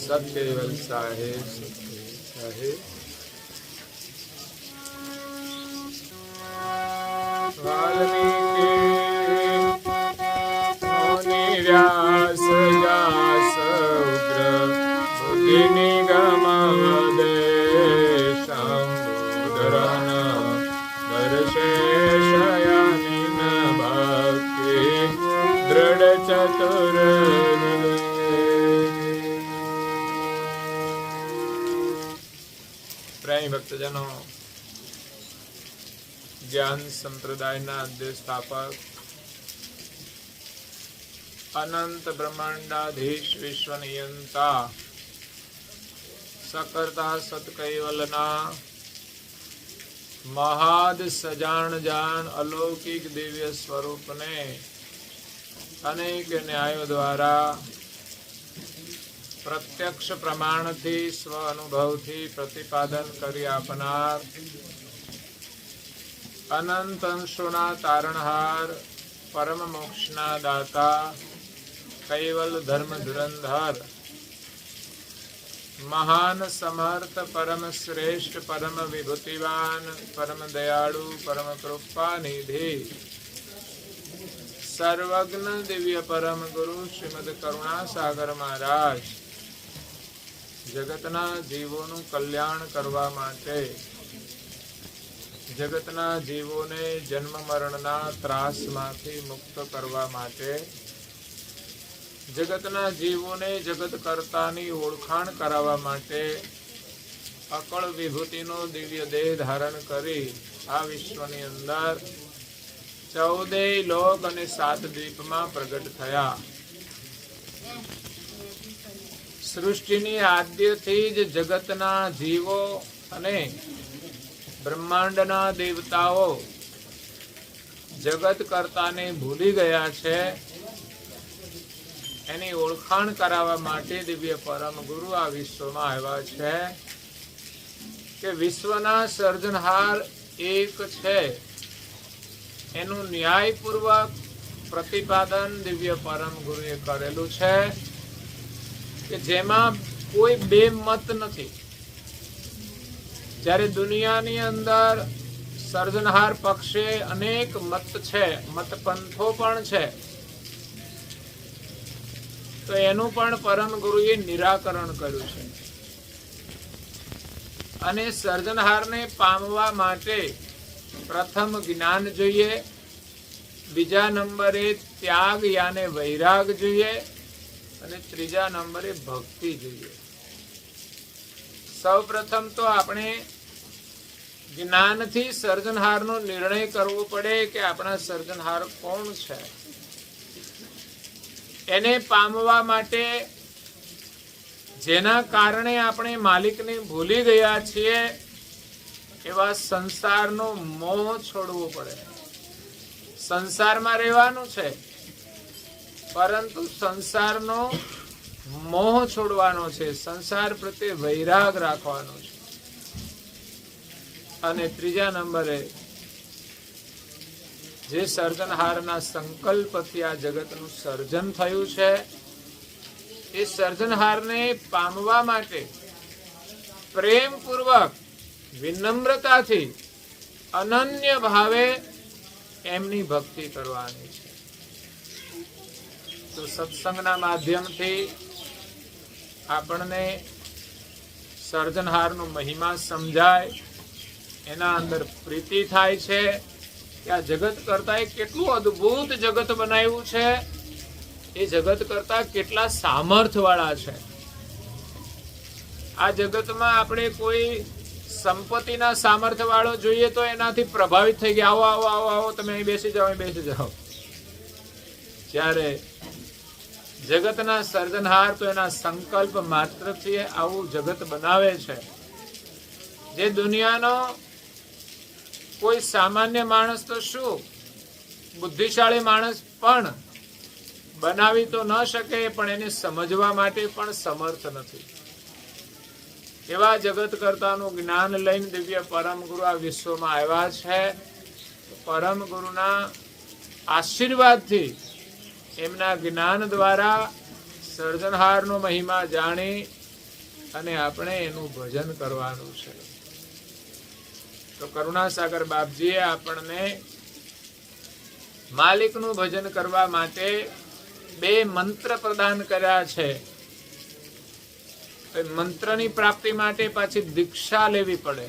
સત્યવલ સાહેબ સાહેબ વાલ્મીકી વ્યાસ જાસ ઉગ્ર બુદ્ધિ નિગમ દેશાંબુધરન દર્શેશયાનિન ભક્તિ દૃઢ ચતુર. પ્રેમી ભક્તજનો, જ્ઞાન સંપ્રદાયના આદ્ય સ્થાપક અનંત બ્રહ્માંડાધીશ વિશ્વ નિયંતા સકર્તા સતકૈવલના મહાદ સજાણ જાણ અલૌકિક દિવ્ય સ્વરૂપને અનેક ન્યાયો દ્વારા પ્રત્યક્ષ પ્રમાણથી સ્વ અનુભવથી પ્રતિપાદન કરી આપનાર અનંત અંશોના તારણહાર પરમ મોક્ષના દાતા કૈવલ ધર્મ ધુરંધર મહાન સમર્થ પરમ શ્રેષ્ઠ પરમ વિભૂતિવાન પરમ દયાળુ પરમ કૃપા નિધિ સર્વજ્ઞ દિવ્ય પરમ ગુરુ શ્રીમદ કરુણા સાગર મહારાજ જગતના જીવોનું કલ્યાણ કરવા માટે, જગતના જીવોને જન્મ મરણના ત્રાસમાંથી મુક્ત કરવા માટે, જગતના જીવોને જગત કર્તાની ઓળખાણ કરાવવા માટે અકળ વિભૂતિનો દિવ્ય દેહ ધારણ કરી આ વિશ્વની અંદર 14 લોક અને 7 દ્વીપમાં પ્રગટ થયા. સૃષ્ટિની આદ્યથી જ જગતના જીવો અને બ્રહ્માંડના દેવતાઓ જગત કર્તાને ભૂલી ગયા છે. એની ઓળખાણ કરાવવા માટે દિવ્ય પરમ ગુરુ આ વિશ્વમાં આવ્યા છે કે વિશ્વના સર્જનહાર એક છે. એનું ન્યાયપૂર્વક પ્રતિપાદન દિવ્ય પરમ ગુરુએ કરેલું છે કે જેમાં કોઈ બે મત નથી. જ્યારે દુનિયાની અંદર સર્જનહાર પક્ષે અનેક મત છે, મતપંથો પણ છે, તો એનું પણ પરમ ગુરુએ નિરાકરણ કર્યું છે. અને સર્જનહારને પામવા માટે પ્રથમ જ્ઞાન જોઈએ, બીજા નંબરે ત્યાગ યાને વૈરાગ જોઈએ, અને ત્રીજા નંબરે ભક્તિ જોઈએ. સૌ પ્રથમ તો આપણે જ્ઞાનથી સર્જનહારનો નિર્ણય કરવો પડે કે આપણા સર્જનહાર કોણ છે. એને પામવા માટે જેના કારણે આપણે માલિકને ભૂલી ગયા છીએ એવા સંસારનો મોહ છોડવો પડે. સંસારમાં રહેવાનું છે પરંતુ સંસારનો મોહ છોડવાનો છે, સંસાર પ્રત્યે વૈરાગ રાખવાનો છે. અને ત્રીજા નંબરે જે સર્જનહારના સંકલ્પથી આ જગતનું સર્જન થયું છે એ સર્જનહારને પામવા માટે પ્રેમપૂર્વક વિનમ્રતાથી અનન્ય ભાવે એમની ભક્તિ કરવાની છે. તો સત્સંગના માધ્યમથી આપણને સર્જનહારનો મહિમા સમજાય, એના અંદર પ્રીતિ થાય છે કે આ જગત કરતા કેટલું અદ્ભુત જગત બનાવ્યું છે, એ જગત કરતા કેટલા સામર્થ્ય વાળા છે. આ જગતમાં આપણે કોઈ સંપત્તિના સામર્થ્ય વાળો જોઈએ તો એનાથી પ્રભાવિત થઈ ગયા, આવો આવો આવો આવો તમે અહીં બેસી જાઓ, અહીં બેસી જાઓ. જ્યારે જગતના સર્જનહાર તો એના સંકલ્પ માત્રથી આવું જગત બનાવે છે. જે દુનિયાનો કોઈ સામાન્ય માણસ તો શું, બુદ્ધિશાળી માણસ પણ બનાવી તો ન શકે, પણ એને સમજવા માટે પણ સમર્થ નથી. એવા જગત કરતાનું જ્ઞાન લઈને દિવ્ય પરમ ગુરુ આ વિશ્વમાં આવ્યા છે. પરમ ગુરુના આશીર્વાદથી એમના જ્ઞાન દ્વારા સર્જનહારનો મહિમા જાણી અને આપણે એનું ભજન કરવાનું છે. તો કરુણાસાગર બાપજીએ આપણને માલિકનું ભજન કરવા માટે 2 મંત્ર પ્રદાન કર્યા છે. મંત્રની પ્રાપ્તિ માટે પાછી દીક્ષા લેવી પડે.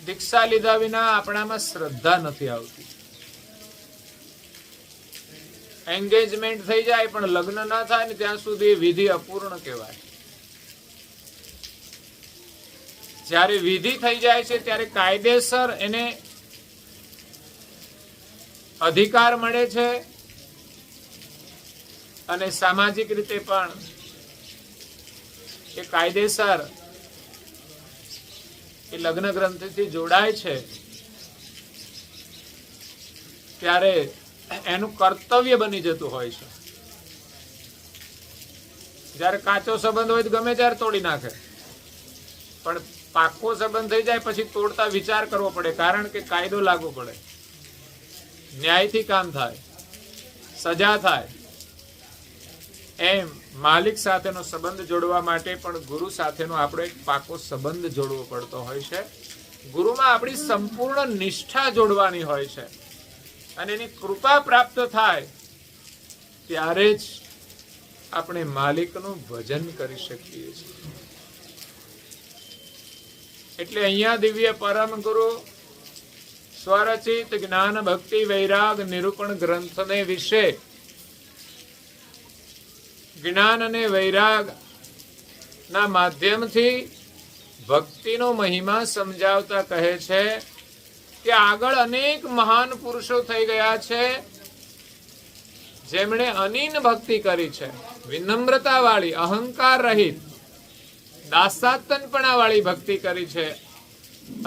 દીક્ષા લીધા વિના આપણામાં શ્રદ્ધા નથી આવતી. એન્ગેજમેન્ટ થઈ જાય પણ લગ્ન ના થાય ને ત્યાં સુધી વિધિ અપૂર્ણ કહેવાય. જ્યારે વિધિ થઈ જાય છે ત્યારે કાયદેસર એને અધિકાર મળે છે અને સામાજિક રીતે પણ એ કાયદેસર એ લગ્ન ગ્રંથિથી જોડાય છે. ત્યારે એનું કર્તવ્ય બની જતું હોય છે. જયારે કાચો સંબંધ હોય તો ગમે ત્યારે તોડી નાખે, પણ પાકો સંબંધ થઈ જાય પછી તોડતા વિચાર કરવો પડે, કારણ કે કાયદો લાગુ પડે, ન્યાયથી કામ થાય, સજા થાય. એમ માલિક સાથેનો સંબંધ જોડવા માટે પણ ગુરુ સાથેનો આપણો એક પાકો સંબંધ જોડવો પડતો હોય છે. ગુરુમાં આપણી સંપૂર્ણ નિષ્ઠા જોડવાની હોય છે અને એની કૃપા પ્રાપ્ત થાય ત્યારે જ આપણે માલિકનું ભજન કરી શકીએ છીએ. એટલે અહીંયા દિવ્ય પરમ ગુરુ સ્વરચિત જ્ઞાન ભક્તિ વૈરાગ નિરૂપણ ગ્રંથને વિશે જ્ઞાન અને વૈરાગ ના માધ્યમથી ભક્તિનો મહિમા સમજાવતા કહે છે કે આગળ અનેક મહાન પુરુષો થઈ ગયા છે જેમણે અનીન ભક્તિ કરી છે, વિનમ્રતા વાળી, અહંકાર રહિત, દાસાતનપણા વાળી ભક્તિ કરી છે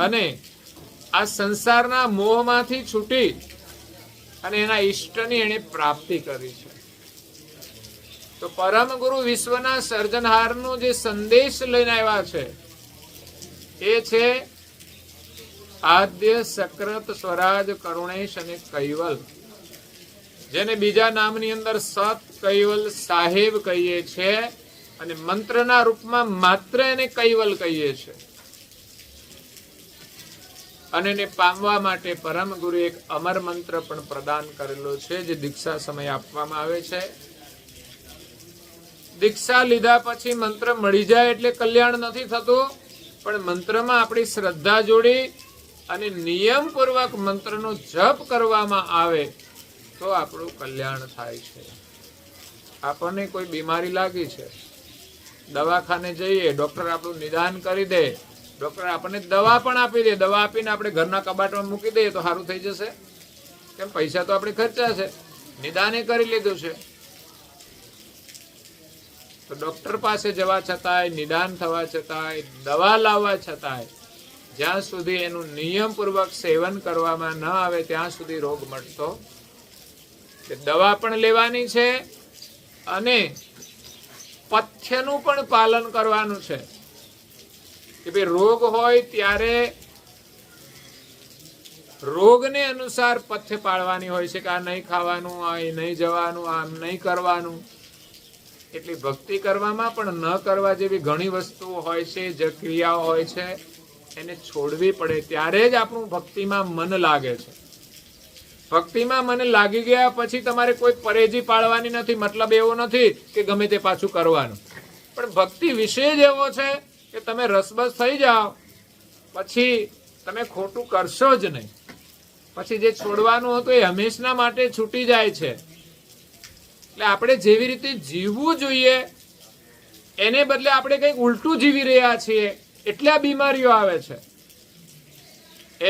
અને આ સંસારના મોહમાંથી છૂટી અને એના ઈષ્ટની એને પ્રાપ્તિ કરી છે. તો પરમ ગુરુ વિશ્વના સર્જનહારનો જે સંદેશ લઈને આવ્યા છે એ છે આદ્ય, સક્રત, સ્વરાજ, કરુણેશ અને કૈવલ, જેને બીજા નામની અંદર સત, કૈવલ, સાહેબ કહીએ છીએ અને મંત્રના રૂપમાં માત્ર એને કૈવલ કહીએ છીએ. અને એને પામવા માટે પરમ ગુરુ એક અમર મંત્ર પણ પ્રદાન કરેલો છે જે દીક્ષા સમય આપવામાં આવે છે. દીક્ષા લીધા પછી મંત્ર મળી જાય એટલે કલ્યાણ નથી થતું, પણ મંત્રમાં આપણી શ્રદ્ધા જોડી અને નિયમપૂર્વક મંત્રનો જપ કરવામાં આવે તો આપણું કલ્યાણ થાય છે. આપણને કોઈ બીમારી લાગી છે, દવાખાને જઈએ, ડોક્ટર આપણું નિદાન કરી દે, ડોક્ટર આપણને દવા પણ આપી દે, દવા આપીને આપણે ઘરના કબાટમાં મૂકી દઈએ તો સારું થઈ જશે. કેમ? પૈસા તો આપણે ખર્ચા છે, નિદાને કરી લીધું છે. તો ડોક્ટર પાસે જવા છતાંય, નિદાન થવા છતાંય, દવા લાવવા છતાંય જ્યાં સુધી એનું નિયમપૂર્વક સેવન કરવામાં ન આવે ત્યાં સુધી રોગ મટતો. દવા પણ લેવાની છે અને પથ્યનું પણ પાલન કરવાનું છે કે ભાઈ રોગ હોય ત્યારે રોગને અનુસાર પથ્ય પાળવાની હોય છે કે આ નહીં ખાવાનું, આ નહીં જવાનું, આમ નહીં કરવાનું. એટલી ભક્તિ કરવામાં પણ ન કરવા જેવી ઘણી વસ્તુઓ હોય છે, જે ક્રિયાઓ હોય છે એને છોડવી પડે, ત્યારે જ આપણું ભક્તિમાં મન લાગે છે. ભક્તિમાં મને લાગી ગયા પછી તમારે કોઈ પરેજી પાળવાની નથી. મતલબ એવો નથી કે ગમે તે પાછું કરવાનું, પણ ભક્તિ વિશે જ એવો છે કે તમે રસબસ થઈ જાઓ પછી તમે ખોટું કરશો જ નહીં. પછી જે છોડવાનું હતું એ હંમેશના માટે છૂટી જાય છે. એટલે આપણે જેવી રીતે જીવવું જોઈએ એને બદલે આપણે કંઈક ઉલટું જીવી રહ્યા છીએ એટલે આ બીમારીઓ આવે છે.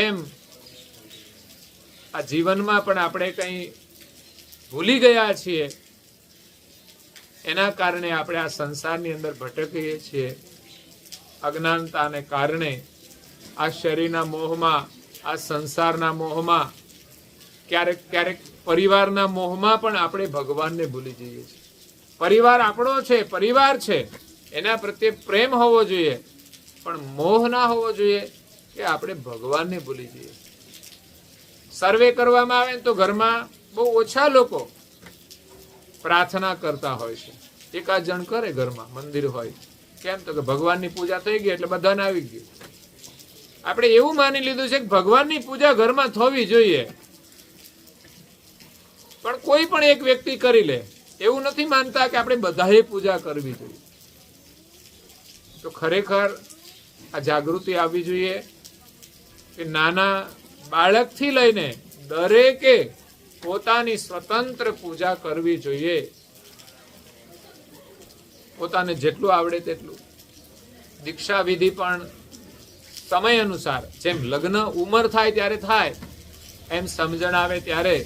એમ આ જીવનમાં પણ આપણે કંઈ ભૂલી ગયા છીએ, એના કારણે આપણે આ સંસારની અંદર ભટકીએ છીએ. અજ્ઞાનતાને કારણે આ શરીરના મોહમાં, આ સંસારના મોહમાં, ક્યારેક ક્યારેક પરિવારના મોહમાં પણ આપણે ભગવાનને ભૂલી જઈએ છીએ. પરિવાર આપણો છે, પરિવાર છે, એના પ્રત્યે પ્રેમ હોવો જોઈએ, પણ મોહ ના હોવો જોઈએ કે આપણે ભગવાનને ભૂલી જઈએ. સર્વે કરવામાં આવે ને તો ઘરમાં બહુ ઓછા લોકો પ્રાર્થના કરતા હોય છે. એકાદ જણ કરે ઘરમાં, મંદિર હોય. કેમ તો કે ભગવાનની પૂજા થઈ ગઈ એટલે બધાને આવી ગયું. આપણે એવું માની લીધું છે કે ભગવાનની પૂજા ઘરમાં થવી જોઈએ, પણ કોઈ પણ એક વ્યક્તિ કરી લે. એવું નથી માનતા કે આપણે બધાએ પૂજા કરવી જોઈએ. તો ખરેખર આ જાગૃતિ આવવી જોઈએ કે નાના બાળકથી લઈને દરેકે પોતાની સ્વતંત્ર પૂજા કરવી જોઈએ. પોતાને જેટલું આવડે તેટલું. દીક્ષા વિધિ પણ સમય અનુસાર, જેમ લગ્ન ઉંમર થાય ત્યારે થાય, એમ સમજણ આવે ત્યારે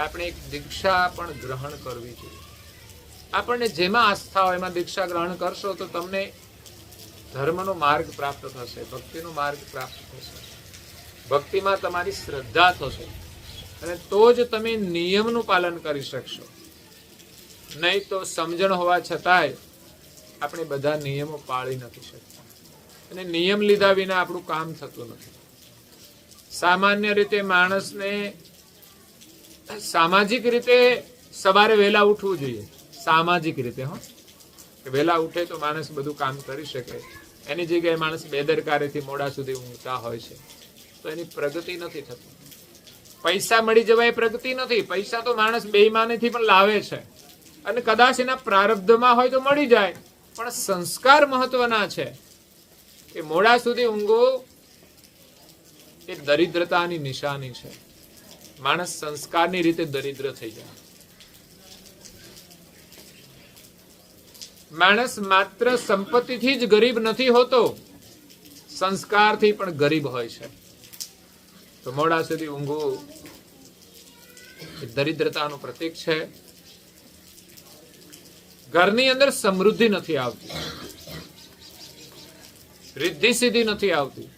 આપણે એક દીક્ષા પણ ગ્રહણ કરવી જોઈએ. આપણને જેમાં આસ્થા હોય એમાં દીક્ષા ગ્રહણ કરશો તો તમને ધર્મનો માર્ગ પ્રાપ્ત થશે, ભક્તિનો માર્ગ પ્રાપ્ત થશે. ભક્તિમાં તમારી શ્રદ્ધા થશે અને તો જ તમે નિયમનું પાલન કરી શકશો. નહીં તો સમજણ હોવા છતાંય આપણે બધા નિયમો પાળી નથી શકતા, અને નિયમ લીધા વિના આપણું કામ થતું નથી. સામાન્ય રીતે માણસને સામાજિક રીતે સવારે વહેલા ઉઠવું જોઈએ. સામાજિક રીતે કે વહેલા ઉઠે તો માણસ બધું કામ કરી શકે. એની જગ્યાએ માણસ બેદરકારીથી મોડા સુધી ઊંઘતા હોય છે, તો એની પ્રગતિ નથી થતી. પૈસા મળી જવાય પ્રગતિ નથી. પૈસા તો માણસ બેઈમાનીથી પણ લાવે છે, અને કદાચ એના પ્રારબ્ધમાં હોય તો મળી જાય, પણ સંસ્કાર મહત્વના છે. કે મોડા સુધી ઊંઘવું એ દરિદ્રતાની નિશાની છે. માણસ સંસ્કારની રીતે દરિદ્ર થઈ જાય. માણસ માત્ર સંપત્તિથી જ ગરીબ નથી હોતો, સંસ્કારથી પણ ગરીબ હોય છે. તો મોડા સુધી ઊંઘવું એ દરિદ્રતાનું પ્રતીક છે. ઘરની અંદર સમૃદ્ધિ નથી આવતી, રિદ્ધિ સિદ્ધિ નથી આવતી.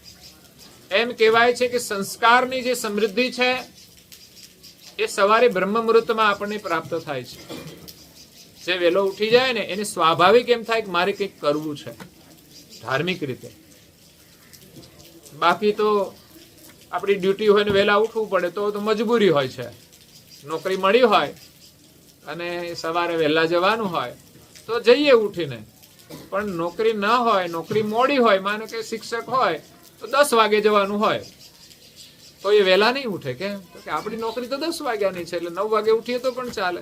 એમ કહેવાય છે કે સંસ્કારની જે સમૃદ્ધિ છે એ સવારે બ્રહ્મ મુહૂર્તમાં આપણને પ્રાપ્ત થાય છે. જે વહેલો ઉઠી જાય ને એને સ્વાભાવિક એમ થાય કે મારે કંઈક કરવું છે ધાર્મિક રીતે. બાકી તો આપણી ડ્યુટી હોય ને વહેલા ઉઠવું પડે તો મજબૂરી હોય છે. નોકરી મળી હોય અને સવારે વહેલા જવાનું હોય તો જઈએ ઉઠીને, પણ નોકરી ન હોય, નોકરી મોડી હોય, માનો કે શિક્ષક હોય તો 10 વાગે જવાનું હોય, તો એ વહેલા નહીં ઉઠે. કેમ તો કે આપણી નોકરી તો 10 વાગ્યાની છે, એટલે 9 વાગે ઉઠીએ તો પણ ચાલે.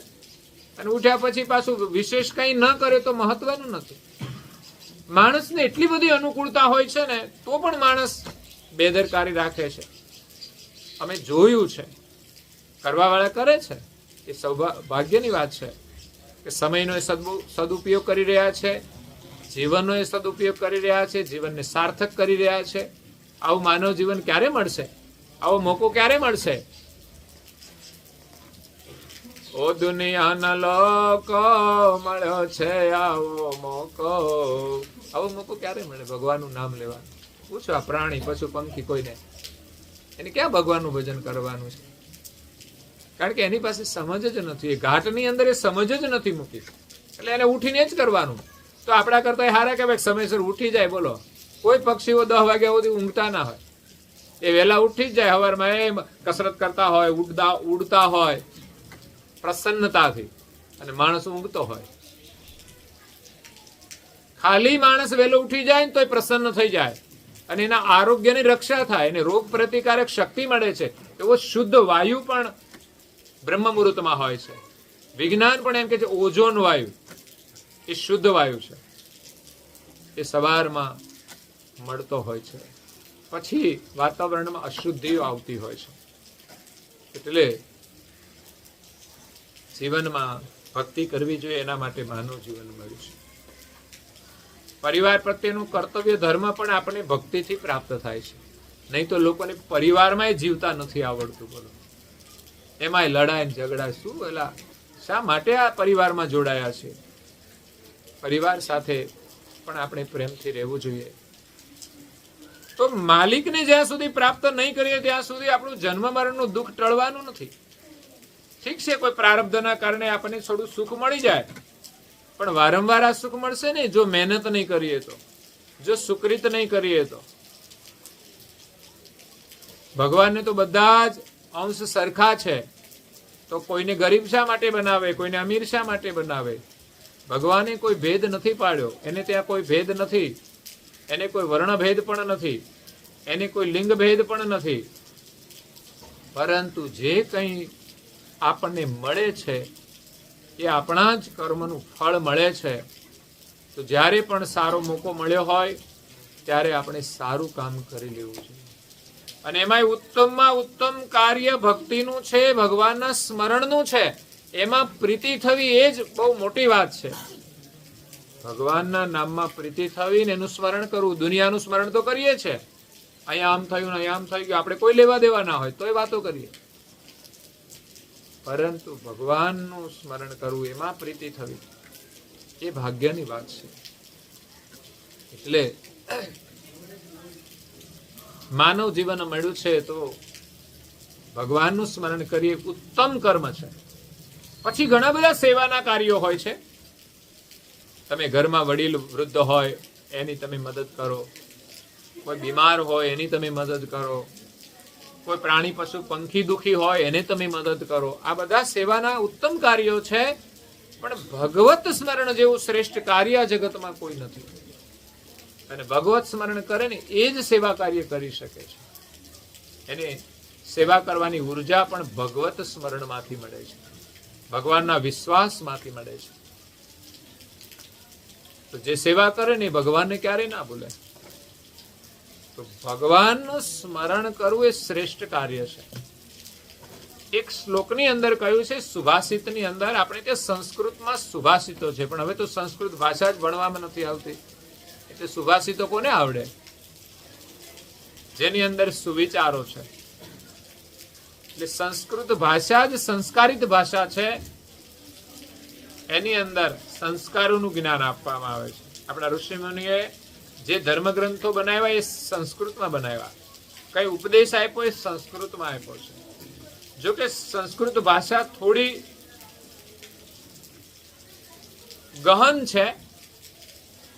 અને ઉઠ્યા પછી પાછું વિશેષ કંઈ ન કરે તો મહત્વનું નથી. માણસને એટલી બધી અનુકૂળતા હોય છે ને તો પણ માણસ બેદરકારી રાખે છે. અમે જોયું છે, કરવાવાળા કરે છે, એ સૌભાગ્યની વાત છે કે સમયનો એ સદુપયોગ કરી રહ્યા છે, જીવનનો એ સદુપયોગ કરી રહ્યા છે, જીવનને સાર્થક કરી રહ્યા છે. આવું માનવ જીવન ક્યારે મળશે? આવો મોકો ક્યારે મળશે? ઓ દુનિયાના લોકો મળ્યો છે આવો મોકો. આવો મોકો ક્યારે મળે ભગવાનનું નામ લેવાનું? પૂછો આ પ્રાણી, પશુ, પંખી, કોઈને એને ક્યાં ભગવાનનું ભજન કરવાનું છે? કારણ કે એની પાસે સમજ જ નથી. એ ઘાટની અંદર એ સમજ જ નથી મૂકી, એટલે એને ઉઠીને જ કરવાનું. તો આપણા કરતા હારા કે ભાઈ સમયસર ઉઠી જાય. બોલો, કોઈ પક્ષીઓ 10 વાગ્યા સુધી ઊંઘતા ના હોય, એ વહેલા ઉઠી જ જાય. સવારમાં એ કસરત કરતા હોય, ઉડતા હોય પ્રસન્નતાથી, અને માણસ ઊંઘતો હોય. ખાલી માણસ વહેલો ઉઠી જાય ને તો પ્રસન્ન થઈ જાય, અને એના આરોગ્યની રક્ષા થાય, એને રોગ પ્રતિકારક શક્તિ મળે છે. એવો શુદ્ધ વાયુ પણ બ્રહ્મ મુહૂર્તમાં હોય છે. વિજ્ઞાન પણ એમ કે છે ઓઝોન વાયુ એ શુદ્ધ વાયુ છે, એ સવારમાં મળતો હોય છે. પછી વાતાવરણમાં અશુદ્ધિઓ આવતી હોય છે. એટલે જીવનમાં ભક્તિ કરવી જોઈએ, એના માટે માનવ જીવન મળ્યું છે. પરિવાર પ્રત્યેનું કર્તવ્ય ધર્મ પણ આપણે ભક્તિથી પ્રાપ્ત થાય છે. નહીં તો લોકોને પરિવારમાં જીવતા નથી આવડતું. બોલો, એમાંય લડાઈ ઝઘડા. શું એલા શા માટે આ પરિવારમાં જોડાયા છે? પરિવાર સાથે પણ આપણે પ્રેમથી રહેવું જોઈએ. તો માલિકને જ્યાં સુધી પ્રાપ્ત નહીં કરીએ ત્યાં સુધી આપણું જન્મ મરણનું દુઃખ ટળવાનું નથી. ઠીક છે, કોઈ પ્રારબ્ધના કારણે આપણને થોડું સુખ મળી જાય, પણ વારંવાર આ સુખ મળશે નહીં જો મહેનત નહીં કરીએ તો, જો સુકૃત નહીં કરીએ તો. ભગવાનને તો બધા જ અંશ સરખા છે તો કોઈને ગરીબ શા માટે બનાવે, કોઈને અમીર શા માટે બનાવે? ભગવાને કોઈ ભેદ નથી પાડ્યો. એને ત્યાં કોઈ ભેદ નથી, એને કોઈ વર્ણભેદ પણ નથી, એને કોઈ લિંગ ભેદ પણ નથી. પરંતુ જે કંઈ આપણને મળે છે એ આપણા જ કર્મનું ફળ મળે છે. તો જ્યારે પણ સારો મોકો મળ્યો હોય ત્યારે આપણે સારું કામ કરી લેવું જોઈએ. અને એમાંય ઉત્તમમાં ઉત્તમ કાર્ય ભક્તિનું છે, ભગવાનના સ્મરણનું છે. એમાં પ્રીતિ થવી એ જ બહુ મોટી વાત છે. ભગવાનના નામમાં પ્રીતિ થવી ને એનું સ્મરણ કરવું. દુનિયાનું સ્મરણ તો કરીએ છે, અહીંયા આમ થયું ને અહીંયા આમ થઈ ગયું, આપણે કોઈ લેવા દેવા ના હોય તોય વાતો કરીએ. પરંતુ ભગવાનનું સ્મરણ કરવું, એમાં પ્રીતિ થવી, એ ભાગ્યની વાત છે. એટલે માનવ જીવન મળ્યું છે તો ભગવાનનું સ્મરણ કરીએ ઉત્તમ કર્મ છે. પછી ઘણા બધા સેવાના કાર્યો હોય છે. તમે ઘરમાં વડીલ વૃદ્ધ હોય એની તમે મદદ કરો, કોઈ બીમાર હોય એની તમે મદદ કરો, કોઈ પ્રાણી પશુ પંખી દુખી હોય એને તમે મદદ કરો. આ બધા સેવાના ઉત્તમ કાર્યો છે. પણ ભગવત સ્મરણ જેવું શ્રેષ્ઠ કાર્ય જગતમાં કોઈ નથી. અને ભગવત સ્મરણ કરે ને એ જ સેવા કાર્ય કરી શકે છે. એને સેવા કરવાની ઉર્જા પણ ભગવત સ્મરણમાંથી મળે છે, ભગવાનના વિશ્વાસમાંથી મળે છે. તો જે સેવા કરે ને ભગવાનને ક્યારેય ના ભૂલે. તો ભગવાનનું સ્મરણ કરવું એ શ્રેષ્ઠ કાર્ય છે. એક શ્લોકની અંદર કહ્યું છે, સુભાષિતની અંદર. આપણે ત્યાં સંસ્કૃતમાં સુભાષિતો છે, પણ હવે તો સંસ્કૃત ભાષા જ ભણવામાં નથી આવતી, એટલે સુભાષિતો કોને આવડે? જેની અંદર સુવિચારો છે. એટલે સંસ્કૃત ભાષા જ સંસ્કારિત ભાષા છે. એની અંદર સંસ્કારોનું જ્ઞાન આપવામાં આવે છે. આપણા ઋષિમુનિએ જે ધર્મગ્રંથો બનાવ્યા એ સંસ્કૃતમાં બનાવ્યા, કઈ ઉપદેશ આપ્યો એ સંસ્કૃતમાં આપ્યો છે. જો કે સંસ્કૃત ભાષા થોડી ગહન છે,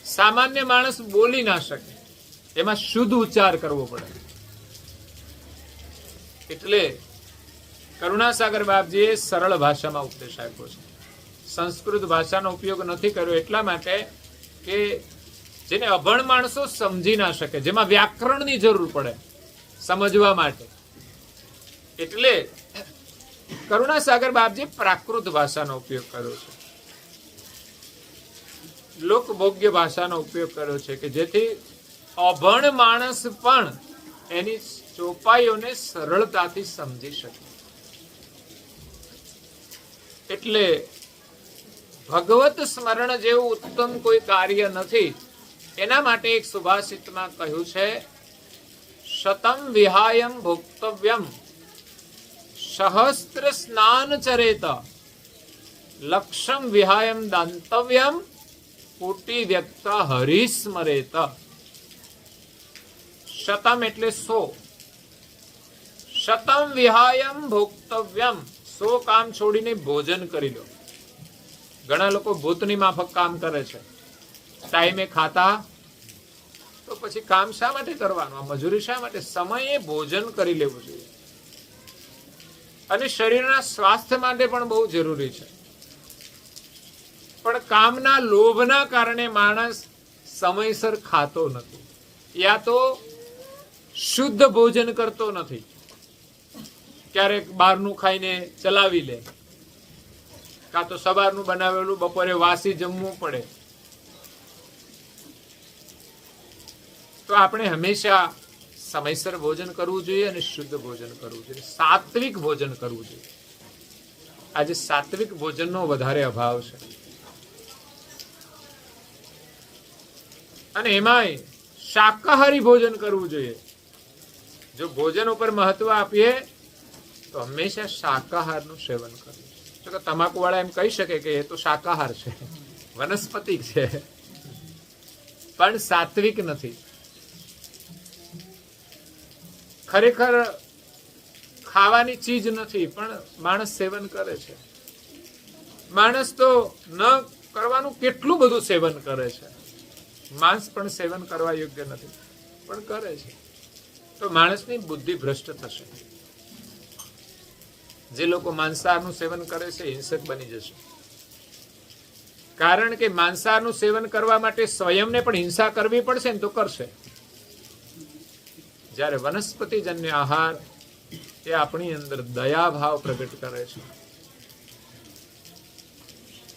સામાન્ય માણસ બોલી ના શકે, એમાં શુદ્ધ ઉચ્ચાર કરવો પડે. એટલે કરુણાસાગર બાપજીએ સરળ ભાષામાં ઉપદેશ આપ્યો છે. સંસ્કૃત ભાષાનો ઉપયોગ નથી કર્યો એટલા માટે કે જેને અભણ માણસો સમજી ના શકે, જેમાં વ્યાકરણની જરૂર પડે સમજવા માટે. એટલે કરુણાસાગર બાપજી પ્રાકૃત ભાષાનો ઉપયોગ કર્યો છે, લોકભોગ્ય ભાષાનો ઉપયોગ કર્યો છે, કે જેથી અભણ માણસ પણ એની ચોપાઈઓને સરળતાથી સમજી શકે. એટલે ભગવત સ્મરણ જેવું ઉત્તમ કોઈ કાર્ય નથી. એના માટે એક સુભાષિતમાં કહ્યું છે, શતમ વિહાયમ ભોક્તવ્યમ સહસ્ત્ર સ્નાન ચરેત લક્ષમ વિહાયમ દાંતવ્યમ કોટી વ્યક્ત હરિસ્મરેત. શતમ એટલે 100, શતમ વિહાયમ ભોક્તવ્યમ, 100 કામ છોડીને ભોજન કરી લો. ઘણા લોકો ભૂતની માફક કામ કરે છે, ટાઈમે ખાતા, તો પછી કામ શા માટે કરવાનું? આ મજૂરી શા માટે? સમયે ભોજન કરી લેવું જોઈએ. અને શરીરના સ્વાસ્થ્ય માટે પણ બહુ જરૂરી છે. પણ કામના લોભના કારણે માણસ સમયસર ખાતો નથી, યા તો શુદ્ધ ભોજન કરતો નથી. ક્યારેક બહારનું ખાઈને ચલાવી લે, કાં તો સવારનું બનાવેલું બપોરે વાસી જમવું પડે. તો આપણે હંમેશા સમયસર ભોજન કરવું જોઈએ અને શુદ્ધ ભોજન કરવું જોઈએ, સાત્વિક ભોજન કરવું જોઈએ. આજે સાત્વિક ભોજનનો વધારે અભાવ છે. અને એમાંય શાકાહારી ભોજન કરવું જોઈએ. જો ભોજન ઉપર મહત્વ આપીએ તો હંમેશા શાકાહારનું સેવન કરવું. જો કે તમાકુ વાળા એમ કહી શકે કે એ તો શાકાહાર છે, વનસ્પતિ છે, પણ સાત્વિક નથી. ખરેખર ખાવાની ચીજ નથી, પણ માણસ સેવન કરે છે. માણસ તો ન કરવાનું કેટલું બધું સેવન કરે છે. માંસ પણ સેવન કરવા યોગ્ય નથી, પણ કરે છે. તો માણસની બુદ્ધિ ભ્રષ્ટ થશે. જે લોકો માંસાહારનું સેવન કરે છે હિંસક બની જશે. કારણ કે માંસાહારનું સેવન કરવા માટે સ્વયંને પણ હિંસા કરવી પડશે ને તો કરશે. જ્યારે વનસ્પતિજન્ય આહાર એ આપણી અંદર દયા ભાવ પ્રગટ કરે છે.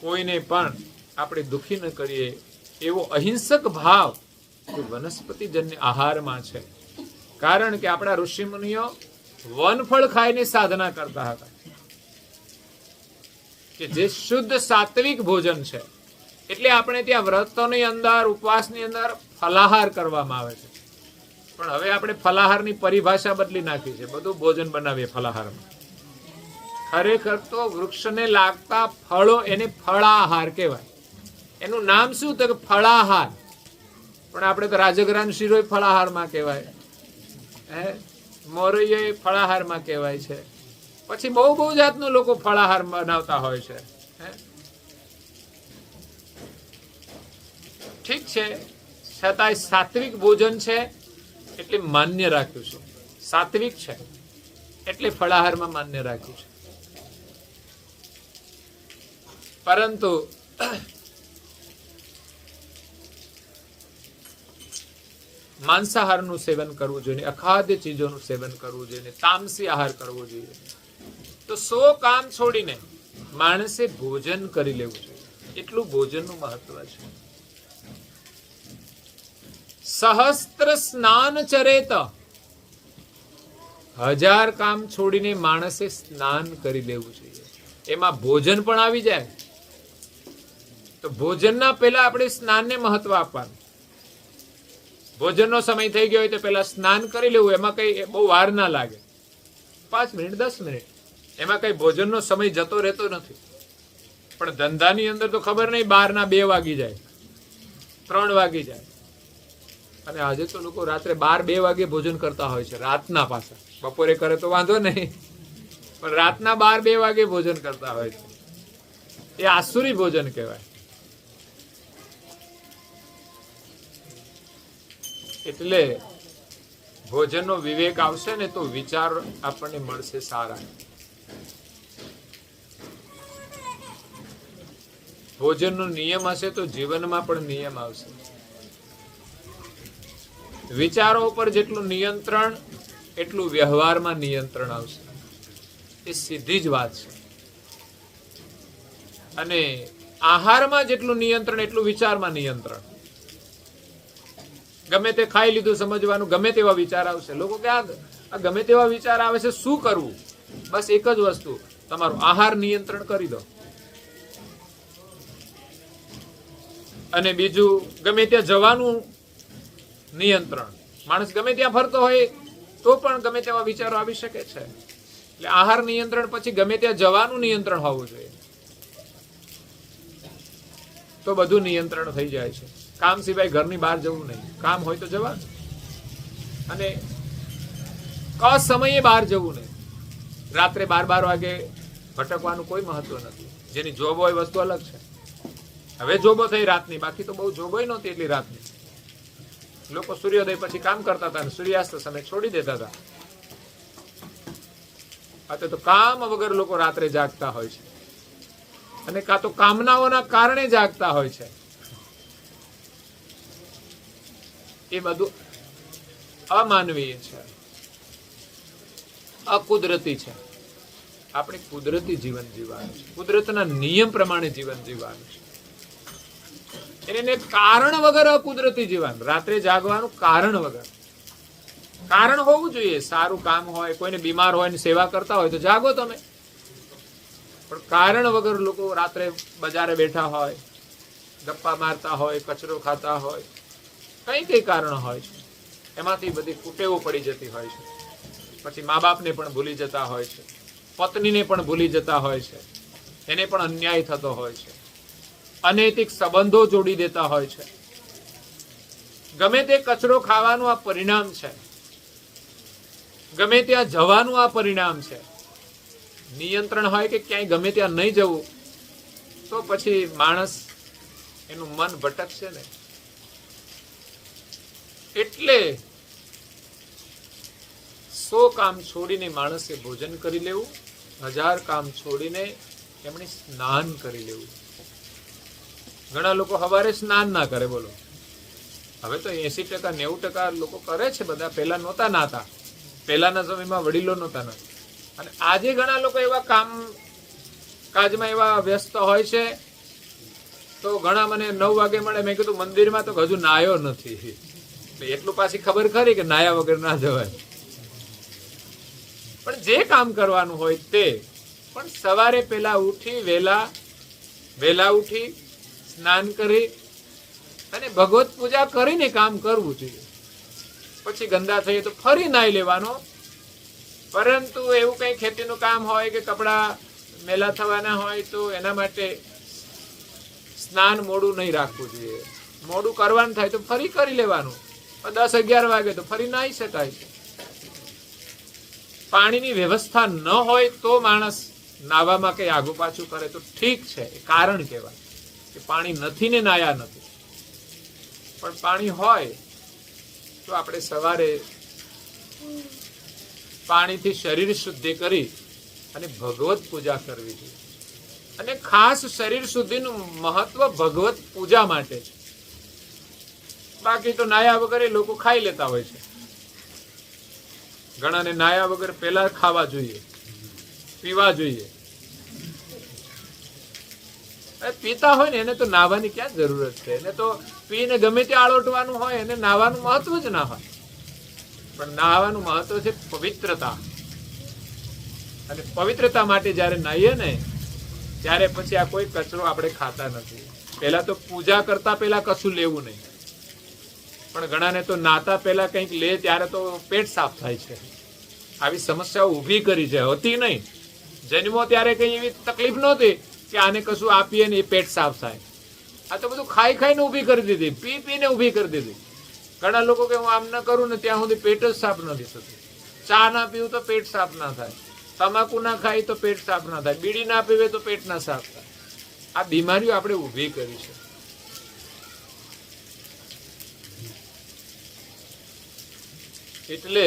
કોઈને પણ આપણે દુઃખી ન કરીએ એવો અહિંસક ભાવ વનસ્પતિજન્ય આહારમાં છે. કારણ કે આપણા ઋષિ મુનિઓ વનફળ ખાઈને સાધના કરતા હતા કે જે શુદ્ધ સાત્વિક ભોજન છે. એટલે આપણે ત્યાં વ્રતોની અંદર ઉપવાસની અંદર ફલાહાર કરવામાં આવે છે. પણ હવે આપણે ફલાહારની પરિભાષા બદલી નાખી છે. બધું ભોજન બનાવીએ ફલાહારમાં. ખરેખર તો વૃક્ષને લાગતા ફળો એને ફળાહાર કહેવાય. એનું નામ શું તો કે ફળાહાર. પણ આપણે તો રાજગરાનો શીરો ફળાહારમાં કહેવાય, મોરૈયો ફળાહારમાં કહેવાય છે. પછી બહુ જાતનું લોકો ફળાહાર બનાવતા હોય છે. ઠીક છે, છતાંય સાત્વિક ભોજન છે એટલે માન્ય રાખ્યું છે. સાત્વિક છે એટલે ફળાહારમાં માન્ય રાખ્યું છે. પરંતુ માંસાહારનું સેવન કરવું જોઈએ, અખાદ્ય ચીજોનું સેવન કરવું જોઈએ, તામસી આહાર કરવો જોઈએ. તો 100 કામ છોડીને માણસે ભોજન કરી લેવું જોઈએ. એટલું ભોજનનું મહત્વ છે. સહસ્ત્ર સ્નાન ચરેત, 1000 કામ છોડીને માણસે સ્નાન કરી લેવું જોઈએ. એમાં ભોજન પણ આવી જાય. તો ભોજનના પહેલા આપણે સ્નાનને મહત્વ આપવાનું. ભોજનનો સમય થઈ ગયો હોય તો પહેલા સ્નાન કરી લેવું. એમાં કઈ બહુ વાર ના લાગે, 5 મિનિટ 10 મિનિટ, એમાં કઈ ભોજનનો સમય જતો રહેતો નથી. પણ ધંધાની અંદર તો ખબર નહીં, 12 ના 2 વાગી જાય, 3 વાગી જાય. અને આજે તો લોકો રાત્રે 12-2 વાગે ભોજન કરતા હોય છે. રાતના પાછા બપોરે કરે તો વાંધો નહીં, પણ રાતના 12-2 વાગે ભોજન કરતા હોય છે. એ આસુરી ભોજન કહેવાય. એટલે ભોજનનો વિવેક આવશે ને તો વિચાર આપણને મળશે સારા. ભોજનનો નિયમ હશે તો જીવનમાં પણ નિયમ આવશે. વિચારો ઉપર જેટલું નિયંત્રણ એટલું વ્યવહારમાં નિયંત્રણ આવશે. એ સીધી જ વાત છે. અને આહારમાં જેટલું નિયંત્રણ એટલું વિચારમાં નિયંત્રણ. ગમે તે ખાઈ લીધું સમજવાનું, ગમે તેવા વિચાર આવશે. લોકો કે આ ગમે તેવા વિચાર આવે છે, શું કરવું? બસ એક જ વસ્તુ, તમારું આહાર નિયંત્રણ કરી દો. અને બીજું ગમે ત્યાં જવાનું નિયંત્રણ. માણસ ગમે ત્યાં ફરતો હોય તો પણ ગમે તેવા વિચારો આવી શકે છે. એટલે આહાર નિયંત્રણ પછી ગમે ત્યાં જવાનું નિયંત્રણ હોવું જોઈએ. તો બધું નિયંત્રણ થઈ જાય છે. કામ સિવાય ઘરની બહાર જવું નહીં. કામ હોય તો જવાનું, અને સમયે બહાર જવું નહીં. રાત્રે 12 વાગે ભટકવાનું કોઈ મહત્વ નથી. જેની જોબ હોય વસ્તુ અલગ છે. હવે જોબો થઈ રાતની, બાકી તો બહુ જોબોય નહોતી એટલી રાતની. લોકો સૂર્યોદય પછી કામ કરતા હતા અને સૂર્યાસ્ત સમય છોડી દેતા હતા. અત્યારે તો કામ વગર લોકો રાત્રે જાગતા હોય છે, અને કાં તો કામનાઓના કારણે જાગતા હોય છે. એ બધું અમાનવીય છે, અકુદરતી છે. આપણે કુદરતી જીવન જીવવાનું છે, કુદરતના નિયમ પ્રમાણે જીવન જીવવાનું છે. એને કારણ વગર અકુદરતી જીવન. રાત્રે જાગવાનું કારણ વગર. કારણ હોવું જોઈએ. સારું કામ હોય, કોઈને બીમાર હોય ને સેવા કરતા હોય તો જાગો તમે. પણ કારણ વગર લોકો રાત્રે બજારે બેઠા હોય, ગપ્પા મારતા હોય, કચરો ખાતા હોય, કઈ કારણ હોય છે. એમાંથી બધી કુટેવો પડી જતી હોય છે. પછી મા બાપને પણ ભૂલી જતા હોય છે, પત્નીને પણ ભૂલી જતા હોય છે, એને પણ અન્યાય થતો હોય છે, અનૈતિક સંબંધો જોડી દેતા હોય છે. ગમે તે કચરો ખાવાનું આ પરિણામ છે. ગમે ત્યાં જવાનું આ પરિણામ છે. નિયંત્રણ હોય કે ક્યાંય ગમે ત્યાં નહીં જવું તો પછી માણસ એનું મન ભટકશે ને. એટલે 100 કામ છોડીને માણસે ભોજન કરી લેવું, 1000 કામ છોડીને એમણે સ્નાન કરી લેવું. ઘણા લોકો સવારે સ્નાન ના કરે, બોલો. હવે તો 80% 90% લોકો કરે છે બધા. પહેલા નહોતા નાતા, પહેલાના સમયમાં વડીલો નહોતા નાતા. અને આજે ઘણા લોકો એવા કામ કાજમાં એવા વ્યસ્ત હોય છે. તો ઘણા મને 9 વાગે મળે, મેં કીધું મંદિરમાં તો હજુ નાયો નથી. એટલું પાછી ખબર ખરી કે નાયા વગર ના જવાય. પણ જે કામ કરવાનું હોય તે પણ સવારે પેલા ઉઠી વેલા ઉઠી સ્નાન કરી અને ભગવત પૂજા કરીને કામ કરવું જોઈએ. પછી ગંદા થઈએ તો ફરી નાઈ લેવાનો. પરંતુ એવું કઈ ખેતીનું કામ હોય કે કપડા મેલા થવાના હોય તો એના માટે સ્નાન મોડું નહીં રાખવું જોઈએ. મોડું કરવાનું થાય તો ફરી કરી લેવાનું. 10-11 વાગે તો ફરી નાહી શકાય. પાણીની વ્યવસ્થા ન હોય તો માણસ નાવામાં કઈ આગુ પાછું કરે તો ઠીક છે, કારણ કહેવાય કે પાણી નથી ને નાયા નથી. પણ પાણી હોય તો આપણે સવારે પાણીથી શરીર શુદ્ધિ કરી અને ભગવત પૂજા કરવી જોઈએ. અને ખાસ શરીર શુદ્ધિનું મહત્વ ભગવત પૂજા માટે છે. બાકી તો નાયા વગર લોકો ખાઈ લેતા હોય છે. ઘણાને નાયા વગર પહેલા ખાવા જોઈએ, પીવા જોઈએ. પીતા હોય ને એને તો નાહવાની ક્યાં જરૂરત છે? એને તો પીને ગમે ત્યાં આળોટવાનું હોય, એને નાહવાનું મહત્વ જ ના હોય. પણ નાહવાનું મહત્વ છે પવિત્રતા. અને પવિત્રતા માટે જયારે નાહીએ ને ત્યારે પછી આ કોઈ કચરો આપણે ખાતા નથી. પહેલા તો પૂજા કરતા પહેલા કશું લેવું નહીં. પણ ઘણાને તો નાતા પહેલા કંઈક લે ત્યારે તો પેટ સાફ થાય છે. આવી સમસ્યાઓ ઊભી કરી છે, હતી નહીં. જન્મો ત્યારે કઈ એવી તકલીફ નહોતી કે આને કશું આપીએ ને એ પેટ સાફ થાય. આ તો બધું ખાઈ ખાઈને ઊભી કરી દીધી, પી પીને ઊભી કરી દીધી. ઘણા લોકો કે હું આમ ના કરું ને ત્યાં સુધી પેટ જ સાફ નથી થતું. ચા ના પીવું તો પેટ સાફ ના થાય, તમાકુ ના ખાય તો પેટ સાફ ના થાય, બીડી ના પીવે તો પેટ ના સાફ થાય. આ બીમારીઓ આપણે ઊભી કરી છે. એટલે